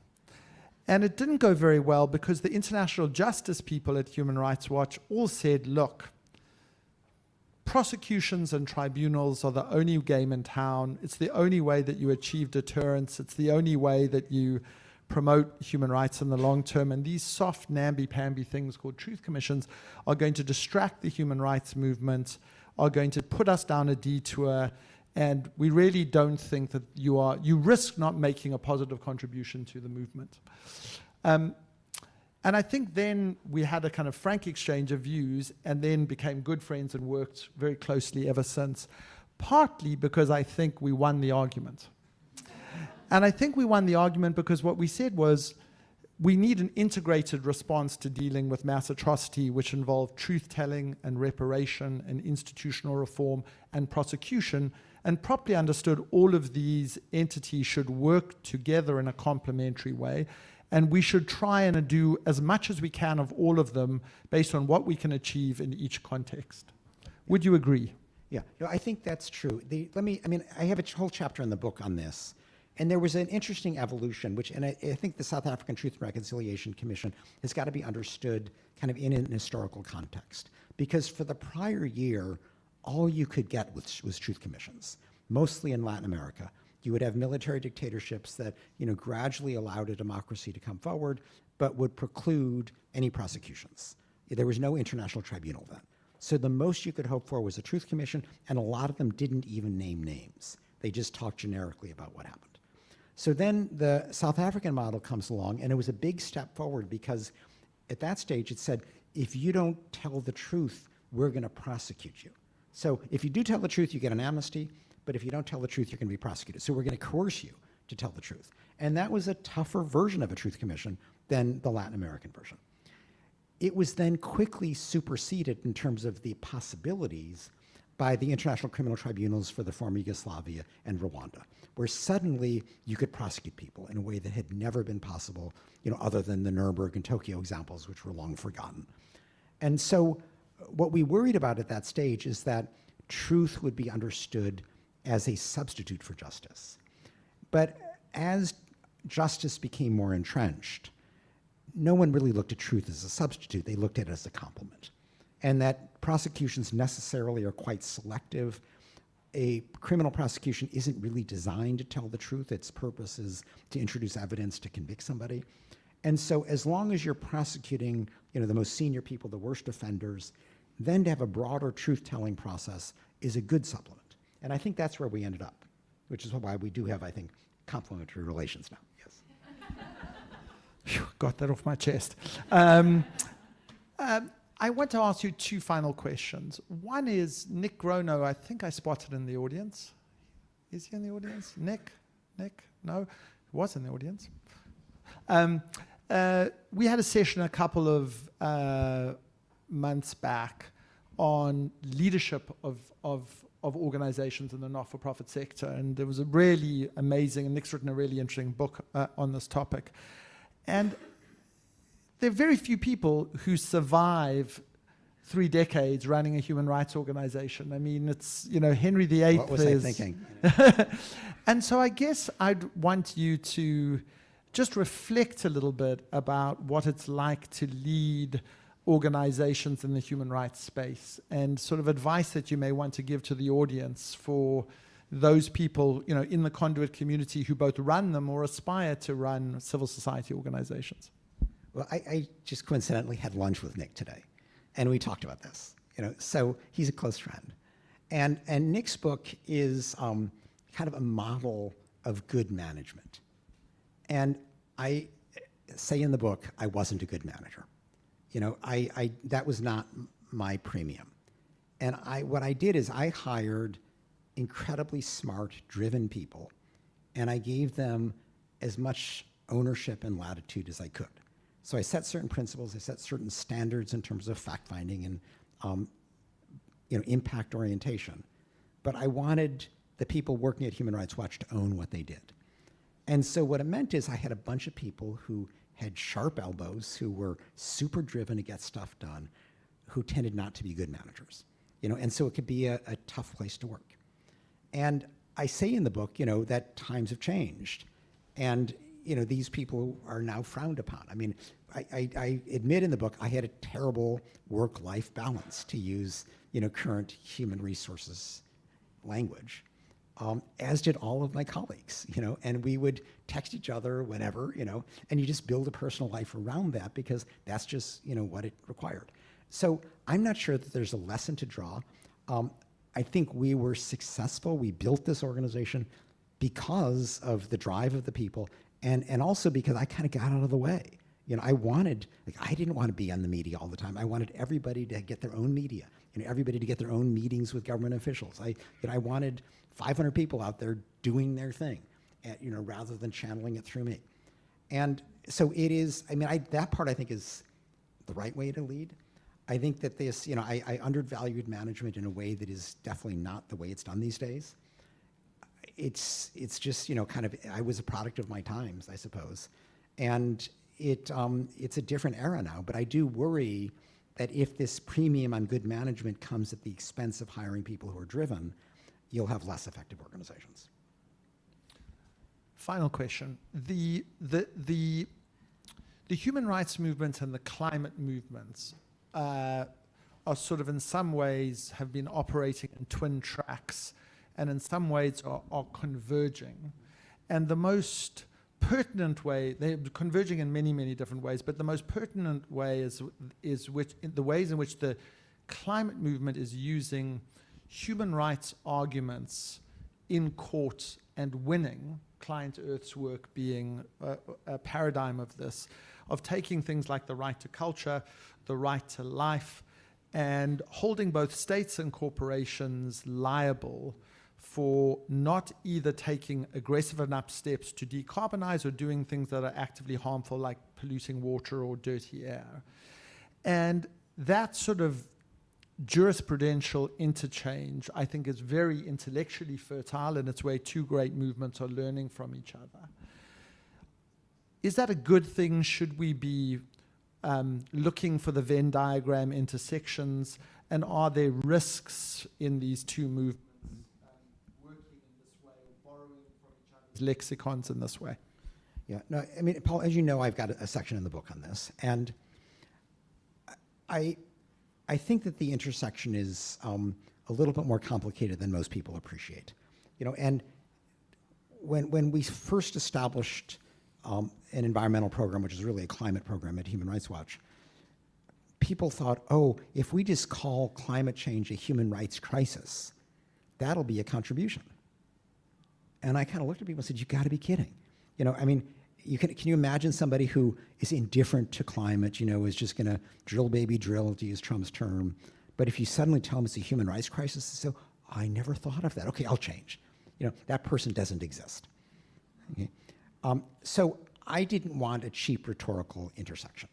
And it didn't go very well because the international justice people at Human Rights Watch all said, look, prosecutions and tribunals are the only game in town. It's the only way that you achieve deterrence. It's the only way that you promote human rights in the long term. And these soft, namby-pamby things called truth commissions are going to distract the human rights movement, are going to put us down a detour, and we really don't think that you risk not making a positive contribution to the movement. And I think then we had a kind of frank exchange of views and then became good friends and worked very closely ever since, partly because I think we won the argument. And I think we won the argument because what we said was we need an integrated response to dealing with mass atrocity, which involved truth-telling and reparation and institutional reform and prosecution. And properly understood, all of these entities should work together in a complementary way. And we should try and do as much as we can of all of them based on what we can achieve in each context. Would you agree? Yeah, no, I think that's true. I have a whole chapter in the book on this. And there was an interesting evolution, and I think the South African Truth and Reconciliation Commission has got to be understood kind of in an historical context. Because for the prior year, all you could get was truth commissions, mostly in Latin America. You would have military dictatorships that, you know, gradually allowed a democracy to come forward, but would preclude any prosecutions. There was no international tribunal then. So the most you could hope for was a truth commission, and a lot of them didn't even name names. They just talked generically about what happened. So then the South African model comes along, and it was a big step forward because at that stage it said, if you don't tell the truth, we're going to prosecute you. So if you do tell the truth, you get an amnesty, but if you don't tell the truth, you're going to be prosecuted. So we're going to coerce you to tell the truth. And that was a tougher version of a truth commission than the Latin American version. It was then quickly superseded in terms of the possibilities by the international criminal tribunals for the former Yugoslavia and Rwanda, where suddenly you could prosecute people in a way that had never been possible, you know, other than the Nuremberg and Tokyo examples, which were long forgotten. And so what we worried about at that stage is that truth would be understood as a substitute for justice. But as justice became more entrenched, no one really looked at truth as a substitute. They looked at it as a complement. And that prosecutions necessarily are quite selective. A criminal prosecution isn't really designed to tell the truth. Its purpose is to introduce evidence to convict somebody. And so as long as you're prosecuting, you know, the most senior people, the worst offenders, then to have a broader truth-telling process is a good supplement. And I think that's where we ended up, which is why we do have, I think, complementary relations now. Yes. Phew, got that off my chest. I want to ask you two final questions. One is Nick Grono, I think I spotted in the audience. Is he in the audience? Nick? No? He was in the audience. We had a session a couple of months back on leadership of of organizations in the not-for-profit sector. And there was a really amazing, and Nick's written a really interesting book on this topic. And there are very few people who survive 3 decades running a human rights organization. I mean, it's, Henry VIII. What was I thinking? And so I guess I'd want you to just reflect a little bit about what it's like to lead organizations in the human rights space, and sort of advice that you may want to give to the audience for those people, in the conduit community who both run them or aspire to run civil society organizations. Well, I just coincidentally had lunch with Nick today, and we talked about this. So he's a close friend, and Nick's book is kind of a model of good management. And I say in the book, I wasn't a good manager. That was not my premium. And what I did is I hired incredibly smart, driven people, and I gave them as much ownership and latitude as I could. So I set certain principles, I set certain standards in terms of fact-finding and impact orientation. But I wanted the people working at Human Rights Watch to own what they did. And so what it meant is I had a bunch of people who had sharp elbows, who were super driven to get stuff done, who tended not to be good managers. And so it could be a tough place to work. And I say in the book, that times have changed. And, these people are now frowned upon. I mean, I admit in the book, I had a terrible work-life balance, to use, current human resources language. As did all of my colleagues, and we would text each other whenever, and you just build a personal life around that, because that's just, what it required. So I'm not sure that there's a lesson to draw. I think we were successful. We built this organization because of the drive of the people, and also because I kind of got out of the way. I didn't want to be on the media all the time. I wanted everybody to get their own media, everybody to get their own meetings with government officials. I wanted 500 people out there doing their thing, rather than channeling it through me. And so it is, that part I think is the right way to lead. I think that this, I undervalued management in a way that is definitely not the way it's done these days. It's just, I was a product of my times, I suppose. And it's a different era now, but I do worry that if this premium on good management comes at the expense of hiring people who are driven, you'll have less effective organizations. Final question. The human rights movement and the climate movements are sort of, in some ways, have been operating in twin tracks, and in some ways are converging. And the most pertinent way, they're converging in many, many different ways, but the most pertinent way is the ways in which the climate movement is using human rights arguments in court and winning, Client Earth's work being a paradigm of this, of taking things like the right to culture, the right to life, and holding both states and corporations liable for not either taking aggressive enough steps to decarbonize or doing things that are actively harmful, like polluting water or dirty air. And that sort of jurisprudential interchange, I think, is very intellectually fertile, and it's where two great movements are learning from each other. Is that a good thing? Should we be looking for the Venn diagram intersections? And are there risks in these two movements working in this way, or borrowing from each other's lexicons in this way? Yeah, no, Paul, as you know, I've got a section in the book on this, and I think that the intersection is a little bit more complicated than most people appreciate. And when we first established an environmental program, which is really a climate program at Human Rights Watch, people thought, oh, if we just call climate change a human rights crisis, that'll be a contribution. And I kind of looked at people and said, you got to be kidding. Can you imagine somebody who is indifferent to climate, is just going to drill baby drill, to use Trump's term. But if you suddenly tell them it's a human rights crisis, they say, I never thought of that. Okay, I'll change. That person doesn't exist. Okay? So I didn't want a cheap rhetorical intersection.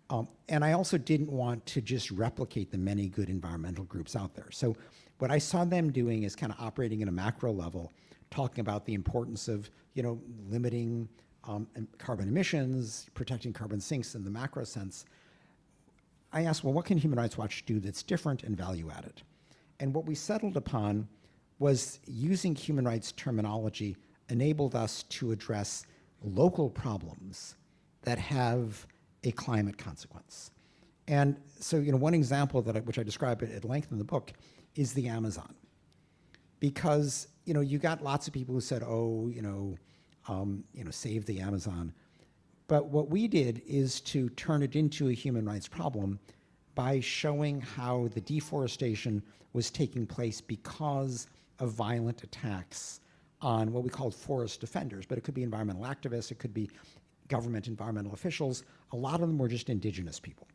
And I also didn't want to just replicate the many good environmental groups out there. So what I saw them doing is kind of operating at a macro level, talking about the importance of, limiting carbon emissions, protecting carbon sinks in the macro sense. I asked, well, what can Human Rights Watch do that's different and value added? And what we settled upon was using human rights terminology enabled us to address local problems that have a climate consequence. And so, one example which I describe at length in the book is the Amazon. Because, you got lots of people who said, save the Amazon. But what we did is to turn it into a human rights problem by showing how the deforestation was taking place because of violent attacks on what we called forest defenders, but it could be environmental activists, it could be government environmental officials. A lot of them were just indigenous people.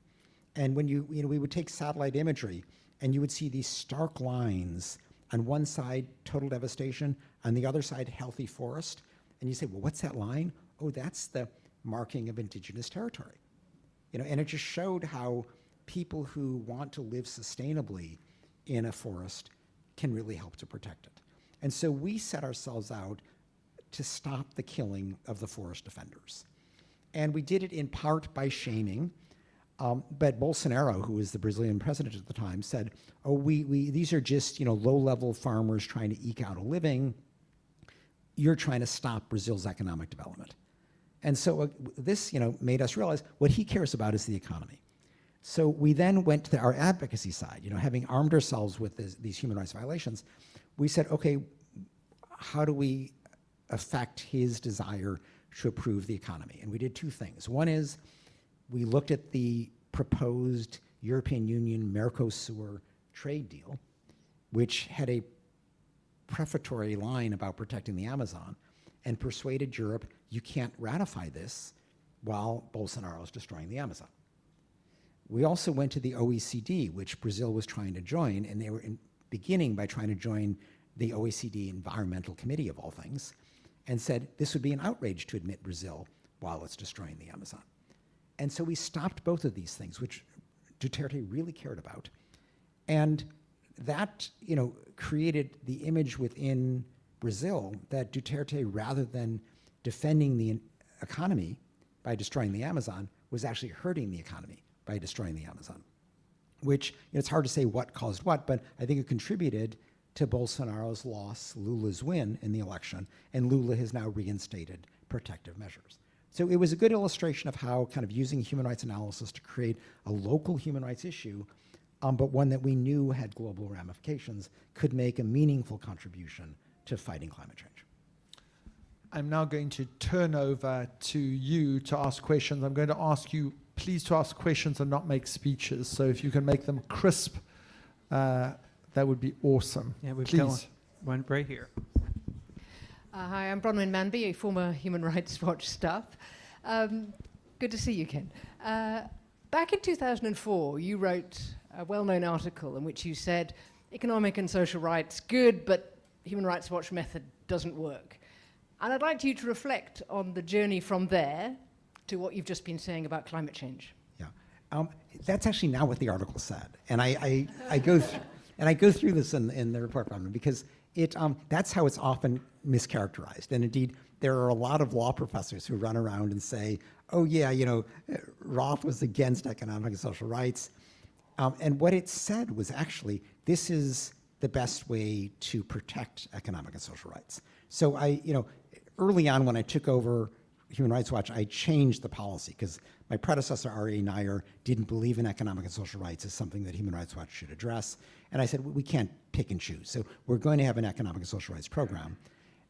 And when we would take satellite imagery and you would see these stark lines, on one side, total devastation, on the other side, healthy forest. And you say, well, what's that line? Oh, that's the marking of indigenous territory. And it just showed how people who want to live sustainably in a forest can really help to protect it. And so we set ourselves out to stop the killing of the forest defenders. And we did it in part by shaming, but Bolsonaro, who was the Brazilian president at the time, said, oh, these are just low-level farmers trying to eke out a living. You're trying to stop Brazil's economic development. And so this made us realize what he cares about is the economy. So we then went to our advocacy side, having armed ourselves with these human rights violations, we said, okay, how do we affect his desire to improve the economy? And we did two things. One is we looked at the proposed European Union Mercosur trade deal, which had a prefatory line about protecting the Amazon, and persuaded Europe, you can't ratify this while Bolsonaro is destroying the Amazon. We also went to the OECD, which Brazil was trying to join, and they were beginning by trying to join the OECD Environmental Committee, of all things, and said this would be an outrage to admit Brazil while it's destroying the Amazon. And so we stopped both of these things, which Duterte really cared about. And that created the image within Brazil that Duterte, rather than defending the economy by destroying the Amazon, was actually hurting the economy by destroying the Amazon, which it's hard to say what caused what, but I think it contributed to Bolsonaro's loss, Lula's win in the election, and Lula has now reinstated protective measures. So it was a good illustration of how kind of using human rights analysis to create a local human rights issue, but one that we knew had global ramifications, could make a meaningful contribution to fighting climate change. I'm now going to turn over to you to ask questions. I'm going to ask you, please, to ask questions and not make speeches. So if you can make them crisp, that would be awesome. Yeah, we've please. got one right here. Hi, I'm Bronwyn Manby, a former Human Rights Watch staff. Good to see you, Ken. Back in 2004, you wrote a well-known article in which you said, economic and social rights, good, but Human Rights Watch method doesn't work. And I'd like you to reflect on the journey from there to what you've just been saying about climate change. Yeah, that's actually not what the article said. And I go through this in the report, because that's how it's often mischaracterized. And indeed, there are a lot of law professors who run around and say, oh yeah, Roth was against economic and social rights. And what it said was actually, this is the best way to protect economic and social rights. So early on when I took over Human Rights Watch, I changed the policy because my predecessor, R.A. Nair, didn't believe in economic and social rights as something that Human Rights Watch should address. And I said, we can't pick and choose. So we're going to have an economic and social rights program.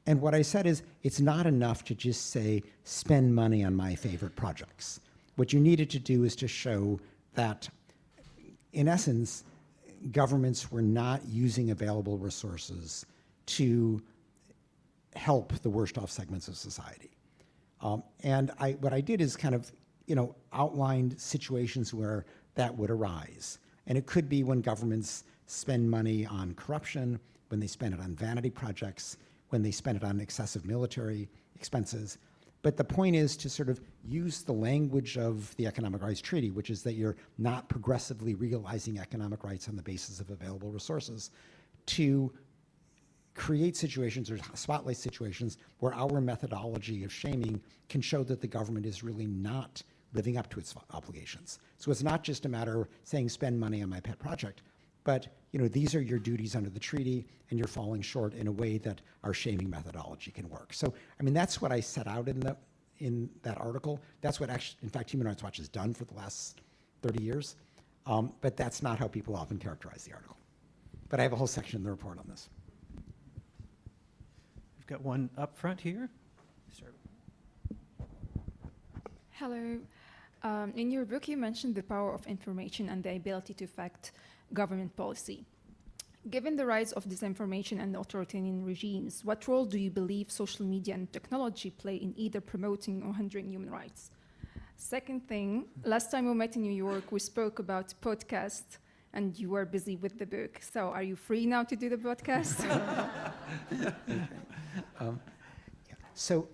And what I said is, it's not enough to just say, spend money on my favorite projects. What you needed to do is to show that, in essence, governments were not using available resources to help the worst off segments of society. And what I did is kind of, outlined situations where that would arise. And it could be when governments spend money on corruption, when they spend it on vanity projects, when they spend it on excessive military expenses. But the point is to sort of use the language of the Economic Rights Treaty, which is that you're not progressively realizing economic rights on the basis of available resources, to create situations or spotlight situations where our methodology of shaming can show that the government is really not living up to its obligations. So it's not just a matter of saying spend money on my pet project, but these are your duties under the treaty, and you're falling short in a way that our shaming methodology can work. So, I mean, that's what I set out in that article. That's what actually, in fact, Human Rights Watch has done for the last 30 years. But that's not how people often characterize the article. But I have a whole section in the report on this. We've got one up front here. Sir. Hello. In your book, you mentioned the power of information and the ability to affect government policy. Given the rise of disinformation and authoritarian regimes, what role do you believe social media and technology play in either promoting or hindering human rights? Second thing, last time we met in New York, we spoke about podcasts, and you were busy with the book. So are you free now to do the podcast? So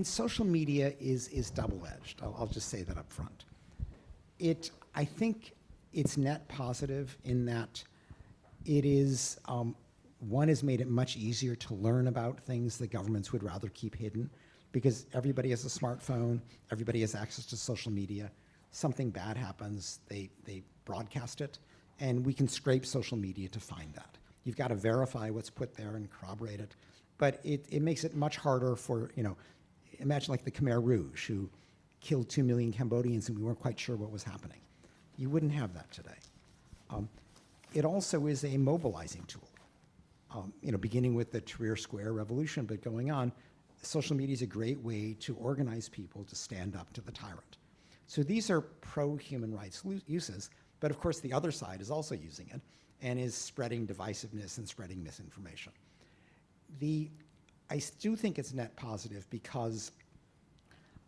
social media is double-edged. I'll just say that up front. I think it's net positive in that it is, one has made it much easier to learn about things that governments would rather keep hidden, because everybody has a smartphone, everybody has access to social media. Something bad happens, they broadcast it, and we can scrape social media to find that. You've got to verify what's put there and corroborate it. But it makes it much harder for, imagine like the Khmer Rouge, who killed 2 million Cambodians and we weren't quite sure what was happening. You wouldn't have that today. It also is a mobilizing tool. Beginning with the Tahrir Square revolution, but going on, social media is a great way to organize people to stand up to the tyrant. So these are pro-human rights uses, but of course the other side is also using it and is spreading divisiveness and spreading misinformation. I do think it's net positive because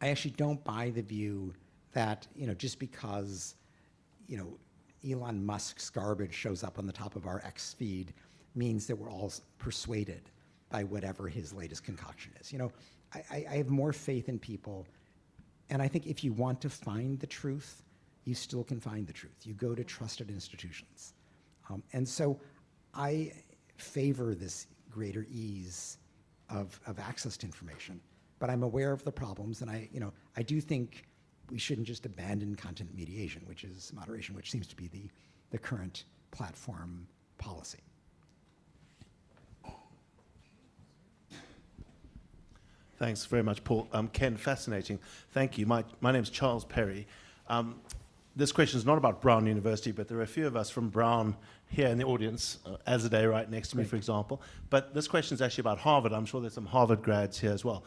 I actually don't buy the view that, just because, Elon Musk's garbage shows up on the top of our X feed means that we're all persuaded by whatever his latest concoction is. I have more faith in people, and I think if you want to find the truth, you still can find the truth. You go to trusted institutions. And so I favor this greater ease of access to information, but I'm aware of the problems, and I do think we shouldn't just abandon content mediation, which is moderation, which seems to be the current platform policy. Thanks very much, Paul. Ken, fascinating. Thank you. My name's Charles Perry. This question is not about Brown University, but there are a few of us from Brown here in the audience, Azadeh right next to me, for example. But this question is actually about Harvard. I'm sure there's some Harvard grads here as well.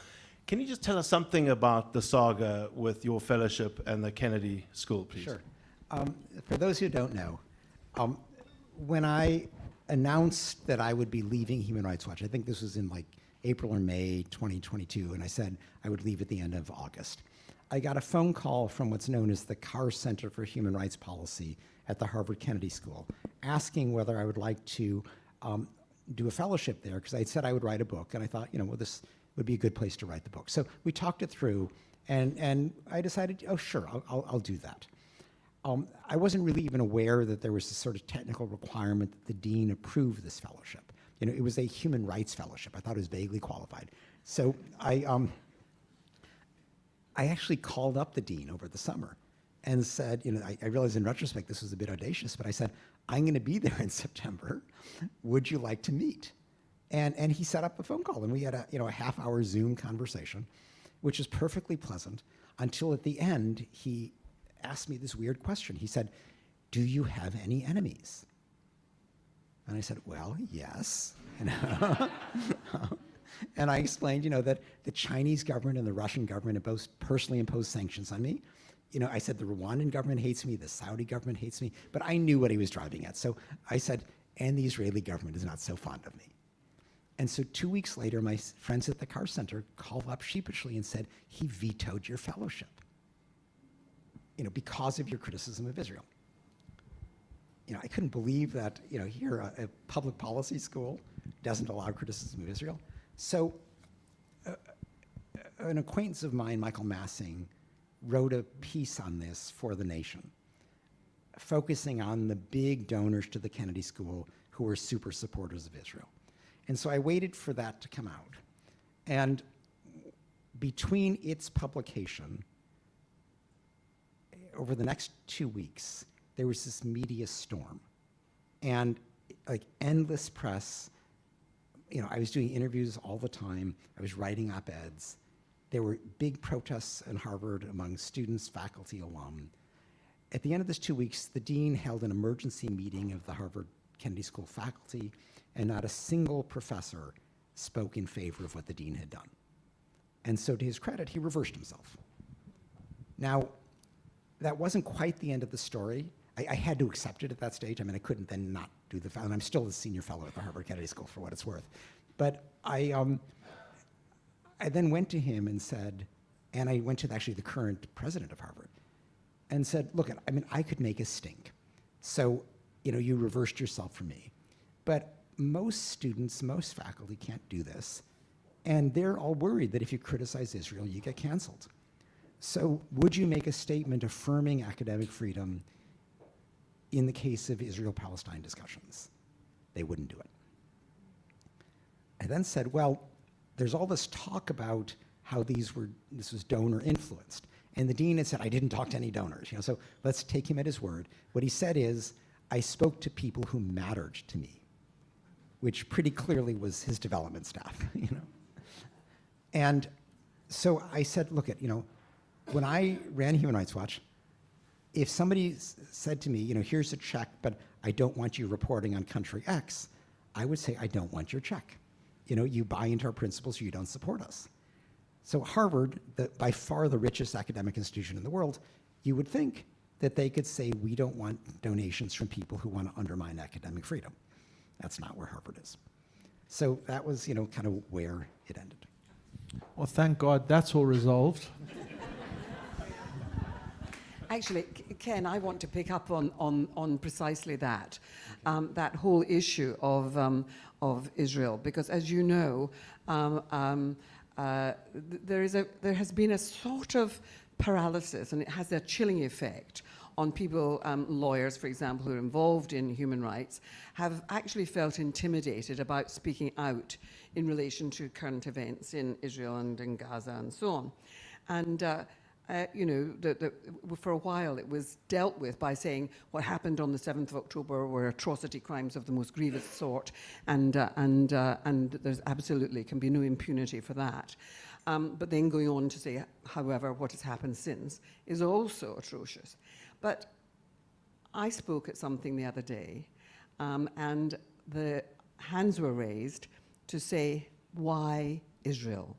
Can you just tell us something about the saga with your fellowship and the Kennedy School, please? Sure. For those who don't know, when I announced that I would be leaving Human Rights Watch, I think this was in like April or May 2022, and I said I would leave at the end of August. I got a phone call from what's known as the Carr Center for Human Rights Policy at the Harvard Kennedy School, asking whether I would like to do a fellowship there, because I had said I would write a book, and I thought, well, this would be a good place to write the book. So we talked it through, and I decided, oh, sure, I'll do that. I wasn't really even aware that there was this sort of technical requirement that the dean approve this fellowship. It was a human rights fellowship. I thought it was vaguely qualified. So I actually called up the dean over the summer and said, I realized in retrospect this was a bit audacious, but I said, I'm going to be there in September. Would you like to meet? And he set up a phone call, and we had a half-hour Zoom conversation, which is perfectly pleasant, until at the end he asked me this weird question. He said, do you have any enemies? And I said, well, yes. And I explained, that the Chinese government and the Russian government have both personally imposed sanctions on me. I said the Rwandan government hates me, the Saudi government hates me, but I knew what he was driving at. So I said, and the Israeli government is not so fond of me. And so 2 weeks later, my friends at the Carr Center called up sheepishly and said, he vetoed your fellowship, because of your criticism of Israel. I couldn't believe that, here a public policy school doesn't allow criticism of Israel. So an acquaintance of mine, Michael Massing, wrote a piece on this for The Nation, focusing on the big donors to the Kennedy School who were super supporters of Israel. And so I waited for that to come out. And between its publication, over the next 2 weeks, there was this media storm. And like endless press, you know, I was doing interviews all the time. I was writing op-eds. There were big protests in Harvard among students, faculty, alum. At the end of this 2 weeks, the dean held an emergency meeting of the Harvard Kennedy School faculty, and not a single professor spoke in favor of what the dean had done. And so to his credit, he reversed himself. Now, that wasn't quite the end of the story. I had to accept it at that stage. I mean, I couldn't then not do the, and I'm still the senior fellow at the Harvard Kennedy School for what it's worth. But I then went to him and said, and I went to actually the current president of Harvard, and said, look, I mean, I could make a stink. So, you know, you reversed yourself for me. But most students, most faculty can't do this. And they're all worried that if you criticize Israel, you get canceled. So would you make a statement affirming academic freedom in the case of Israel-Palestine discussions? They wouldn't do it. I then said, well, there's all this talk about how this was donor influenced. And the dean had said, I didn't talk to any donors. You know, so let's take him at his word. What he said is, I spoke to people who mattered to me, which pretty clearly was his development staff, you know. And so I said, look, you know, when I ran Human Rights Watch, if somebody said to me, you know, here's a check, but I don't want you reporting on country X, I would say, I don't want your check. You know, you buy into our principles or you don't support us. So Harvard, by far the richest academic institution in the world, you would think that they could say, we don't want donations from people who want to undermine academic freedom. That's not where Harvard is. So that was, you know, kind of where it ended. Well, thank God that's all resolved. Actually, Ken, I want to pick up on precisely that, that whole issue of Israel, because as you know, there has been a sort of paralysis, and it has a chilling effect on people, lawyers, for example, who are involved in human rights, have actually felt intimidated about speaking out in relation to current events in Israel and in Gaza and so on. And you know, for a while it was dealt with by saying what happened on the 7th of October were atrocity crimes of the most grievous sort, and there's absolutely can be no impunity for that. But then going on to say, however, what has happened since is also atrocious. But I spoke at something the other day, and the hands were raised to say, why Israel?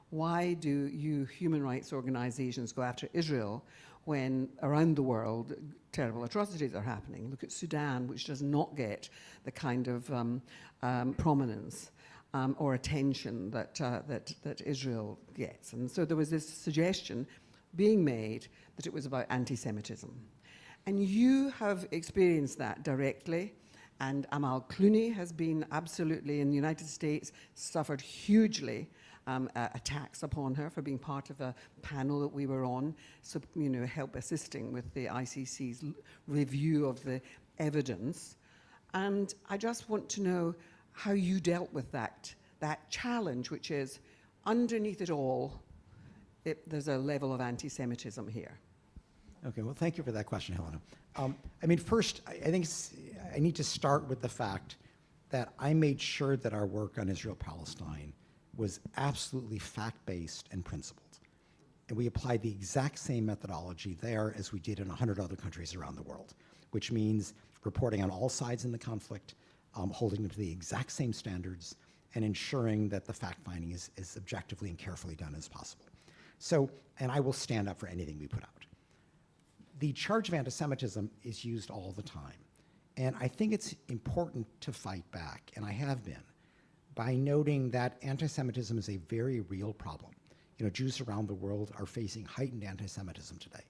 Why do you human rights organizations go after Israel when around the world terrible atrocities are happening? Look at Sudan, which does not get the kind of prominence or attention that Israel gets. And so there was this suggestion being made that it was about anti-Semitism. And you have experienced that directly. And Amal Clooney has been absolutely, in the United States, suffered hugely attacks upon her for being part of a panel that we were on, so, you know, help assisting with the ICC's review of the evidence. And I just want to know how you dealt with that challenge, which is underneath it all, there's a level of anti-Semitism here. Okay, well, thank you for that question, Helena. I mean, first, I think I need to start with the fact that I made sure that our work on Israel-Palestine was absolutely fact-based and principled. And we applied the exact same methodology there as we did in 100 other countries around the world, which means reporting on all sides in the conflict, holding them to the exact same standards, and ensuring that the fact-finding is as objectively and carefully done as possible. So, and I will stand up for anything we put out. The charge of anti-Semitism is used all the time. And I think it's important to fight back, and I have been, by noting that anti-Semitism is a very real problem. You know, Jews around the world are facing heightened anti-Semitism today.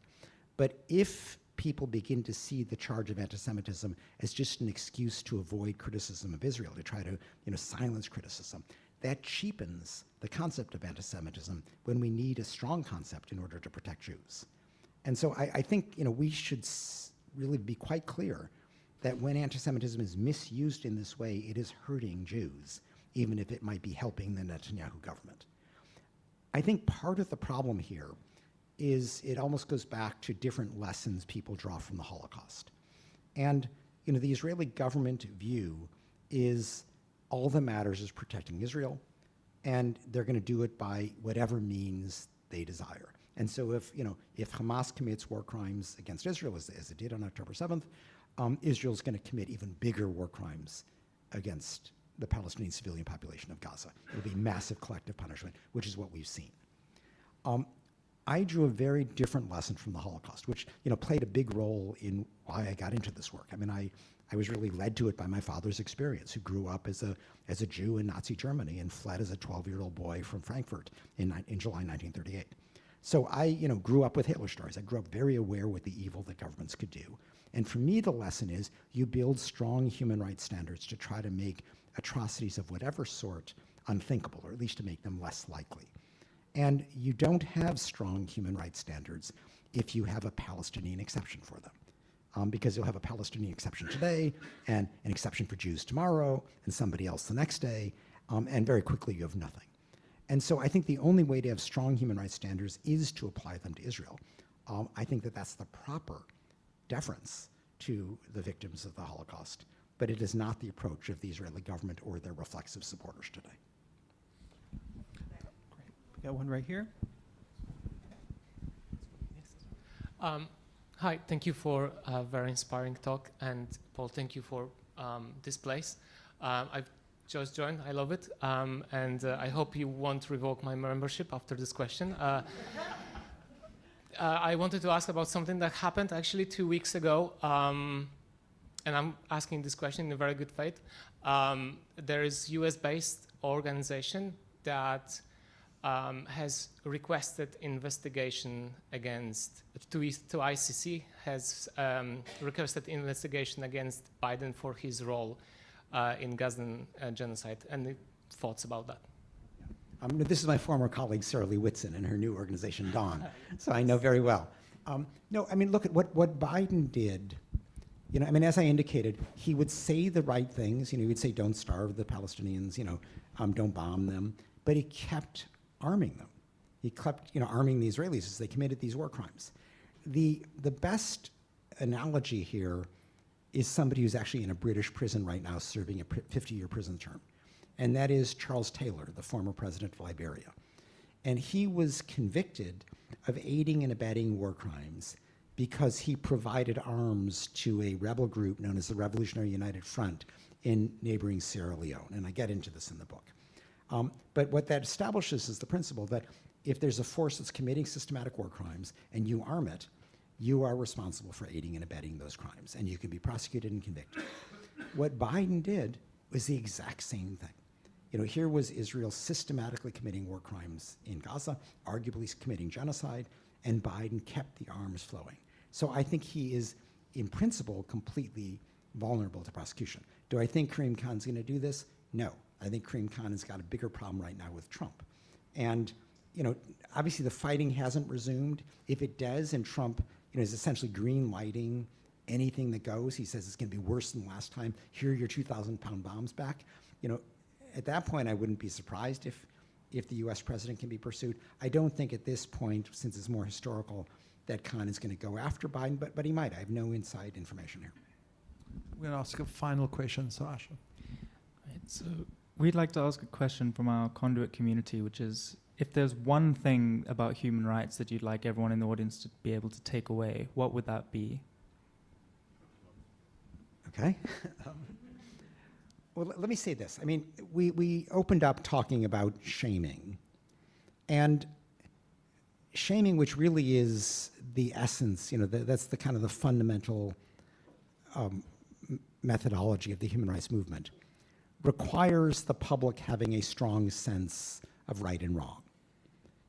But if people begin to see the charge of anti-Semitism as just an excuse to avoid criticism of Israel, to try to, you know, silence criticism, that cheapens the concept of anti-Semitism when we need a strong concept in order to protect Jews. And so I think we should really be quite clear that when anti-Semitism is misused in this way, it is hurting Jews, even if it might be helping the Netanyahu government. I think part of the problem here is it almost goes back to different lessons people draw from the Holocaust. And the Israeli government view is all that matters is protecting Israel, and they're going to do it by whatever means they desire. And so if Hamas commits war crimes against Israel, as it did on October 7th, Israel's going to commit even bigger war crimes against the Palestinian civilian population of Gaza. It'll be massive collective punishment, which is what we've seen. I drew a very different lesson from the Holocaust, which played a big role in why I got into this work. I mean, I was really led to it by my father's experience, who grew up as a Jew in Nazi Germany and fled as a 12-year-old boy from Frankfurt in July 1938. So I grew up with Hitler stories. I grew up very aware what the evil that governments could do. And for me, the lesson is you build strong human rights standards to try to make atrocities of whatever sort unthinkable, or at least to make them less likely. And you don't have strong human rights standards if you have a Palestinian exception for them. Because you'll have a Palestinian exception today, and an exception for Jews tomorrow, and somebody else the next day, and very quickly you have nothing. And so I think the only way to have strong human rights standards is to apply them to Israel. I think that that's the proper deference to the victims of the Holocaust, but it is not the approach of the Israeli government or their reflexive supporters today. We got one right here. Hi, thank you for a very inspiring talk, and Paul, thank you for this place. I've just joined, I love it, and I hope you won't revoke my membership after this question. I wanted to ask about something that happened actually 2 weeks ago, and I'm asking this question in a very good faith. There is US-based organization that has requested investigation against, to ICC, has requested investigation against Biden for his role in Gazan genocide. Any thoughts about that? This is my former colleague, Sarah Lee Whitson, and her new organization, Dawn, so I know very well. No, I mean, look at what Biden did. As I indicated, he would say the right things. He would say, don't starve the Palestinians, don't bomb them, but he kept arming them. He kept, arming the Israelis as they committed these war crimes. The best analogy here is somebody who's actually in a British prison right now serving a 50-year prison term, and that is Charles Taylor, the former president of Liberia. And he was convicted of aiding and abetting war crimes because he provided arms to a rebel group known as the Revolutionary United Front in neighboring Sierra Leone, and I get into this in the book. But what that establishes is the principle that if there's a force that's committing systematic war crimes and you arm it, you are responsible for aiding and abetting those crimes, and you can be prosecuted and convicted. What Biden did was the exact same thing. Here was Israel systematically committing war crimes in Gaza, arguably committing genocide, and Biden kept the arms flowing. So I think he is, in principle, completely vulnerable to prosecution. Do I think Karim Khan's going to do this? No. I think Karim Khan has got a bigger problem right now with Trump. And, obviously the fighting hasn't resumed. If it does, and Trump, is essentially green lighting anything that goes, he says it's going to be worse than last time. Here are your 2,000-pound bombs back. At that point, I wouldn't be surprised if the U.S. president can be pursued. I don't think at this point, since it's more historical, that Khan is going to go after Biden, but he might. I have no inside information here. We're going to ask a final question, Sasha. Right, so we'd like to ask a question from our conduit community, which is, if there's one thing about human rights that you'd like everyone in the audience to be able to take away, what would that be? Okay. Well, let me say this. We opened up talking about shaming. And shaming, which really is the essence, that's the kind of the fundamental methodology of the human rights movement, requires the public having a strong sense of right and wrong.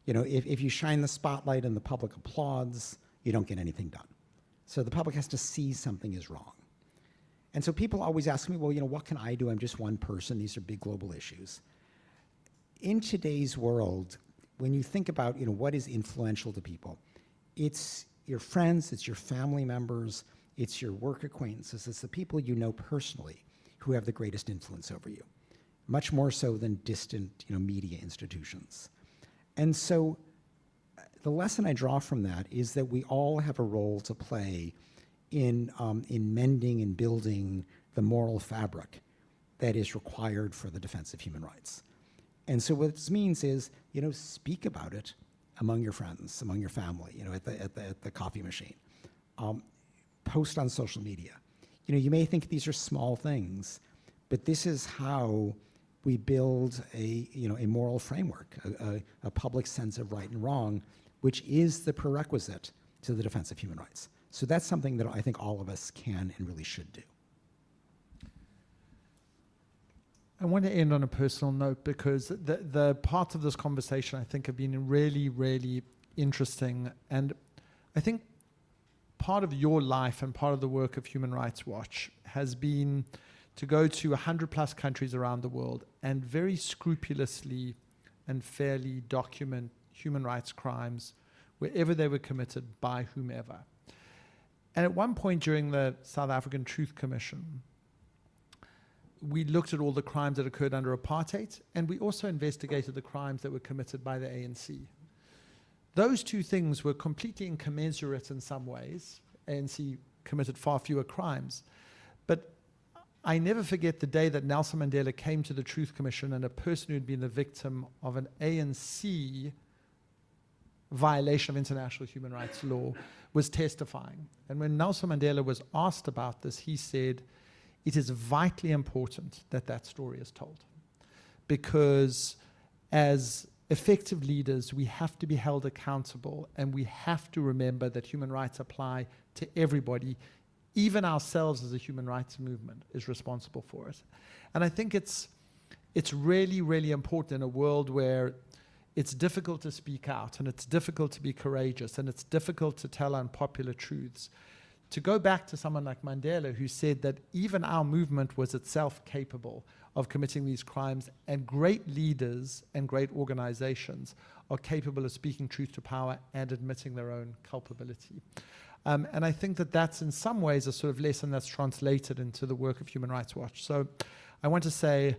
If you shine the spotlight and the public applauds, you don't get anything done. So the public has to see something is wrong. And so people always ask me, well, what can I do? I'm just one person. These are big global issues. in today's world, when you think about, what is influential to people, it's your friends, it's your family members, it's your work acquaintances, it's the people you know personally who have the greatest influence over you, much more so than distant, media institutions. And so the lesson I draw from that is that we all have a role to play in mending and building the moral fabric that is required for the defense of human rights. And so what this means is, speak about it among your friends, among your family, at the coffee machine. Post on social media. You may think these are small things, but this is how we build a moral framework, a public sense of right and wrong, which is the prerequisite to the defense of human rights. So that's something that I think all of us can and really should do. I want to end on a personal note because the parts of this conversation I think have been really, really interesting. And I think part of your life and part of the work of Human Rights Watch has been to go to 100+ countries around the world and very scrupulously and fairly document human rights crimes wherever they were committed by whomever. And at one point during the South African Truth Commission, we looked at all the crimes that occurred under apartheid, and we also investigated the crimes that were committed by the ANC. Those two things were completely incommensurate in some ways. ANC committed far fewer crimes. But I never forget the day that Nelson Mandela came to the Truth Commission and a person who'd been the victim of an ANC violation of international human rights law was testifying. And when Nelson Mandela was asked about this, he said, it is vitally important that that story is told. Because as effective leaders, we have to be held accountable, and we have to remember that human rights apply to everybody. Even ourselves as a human rights movement is responsible for it. And I think it's really, really important in a world where it's difficult to speak out, and it's difficult to be courageous, and it's difficult to tell unpopular truths. To go back to someone like Mandela, who said that even our movement was itself capable of committing these crimes, and great leaders and great organizations are capable of speaking truth to power and admitting their own culpability. And I think that that's in some ways a sort of lesson that's translated into the work of Human Rights Watch. So I want to say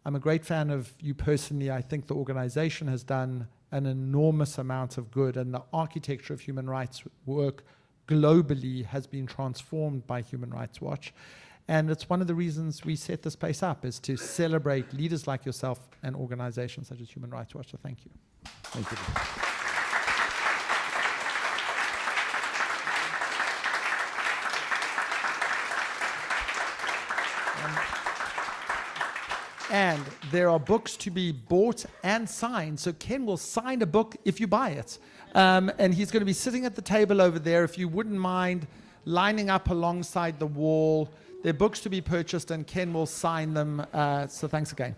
I'm a great fan of you personally. I think the organization has done an enormous amount of good, and the architecture of human rights work globally has been transformed by Human Rights Watch. And it's one of the reasons we set this place up, is to celebrate leaders like yourself and organizations such as Human Rights Watch. So thank you. Thank you. And there are books to be bought and signed. So Ken will sign a book if you buy it. And he's going to be sitting at the table over there. If you wouldn't mind lining up alongside the wall, there are books to be purchased, and Ken will sign them. So thanks again.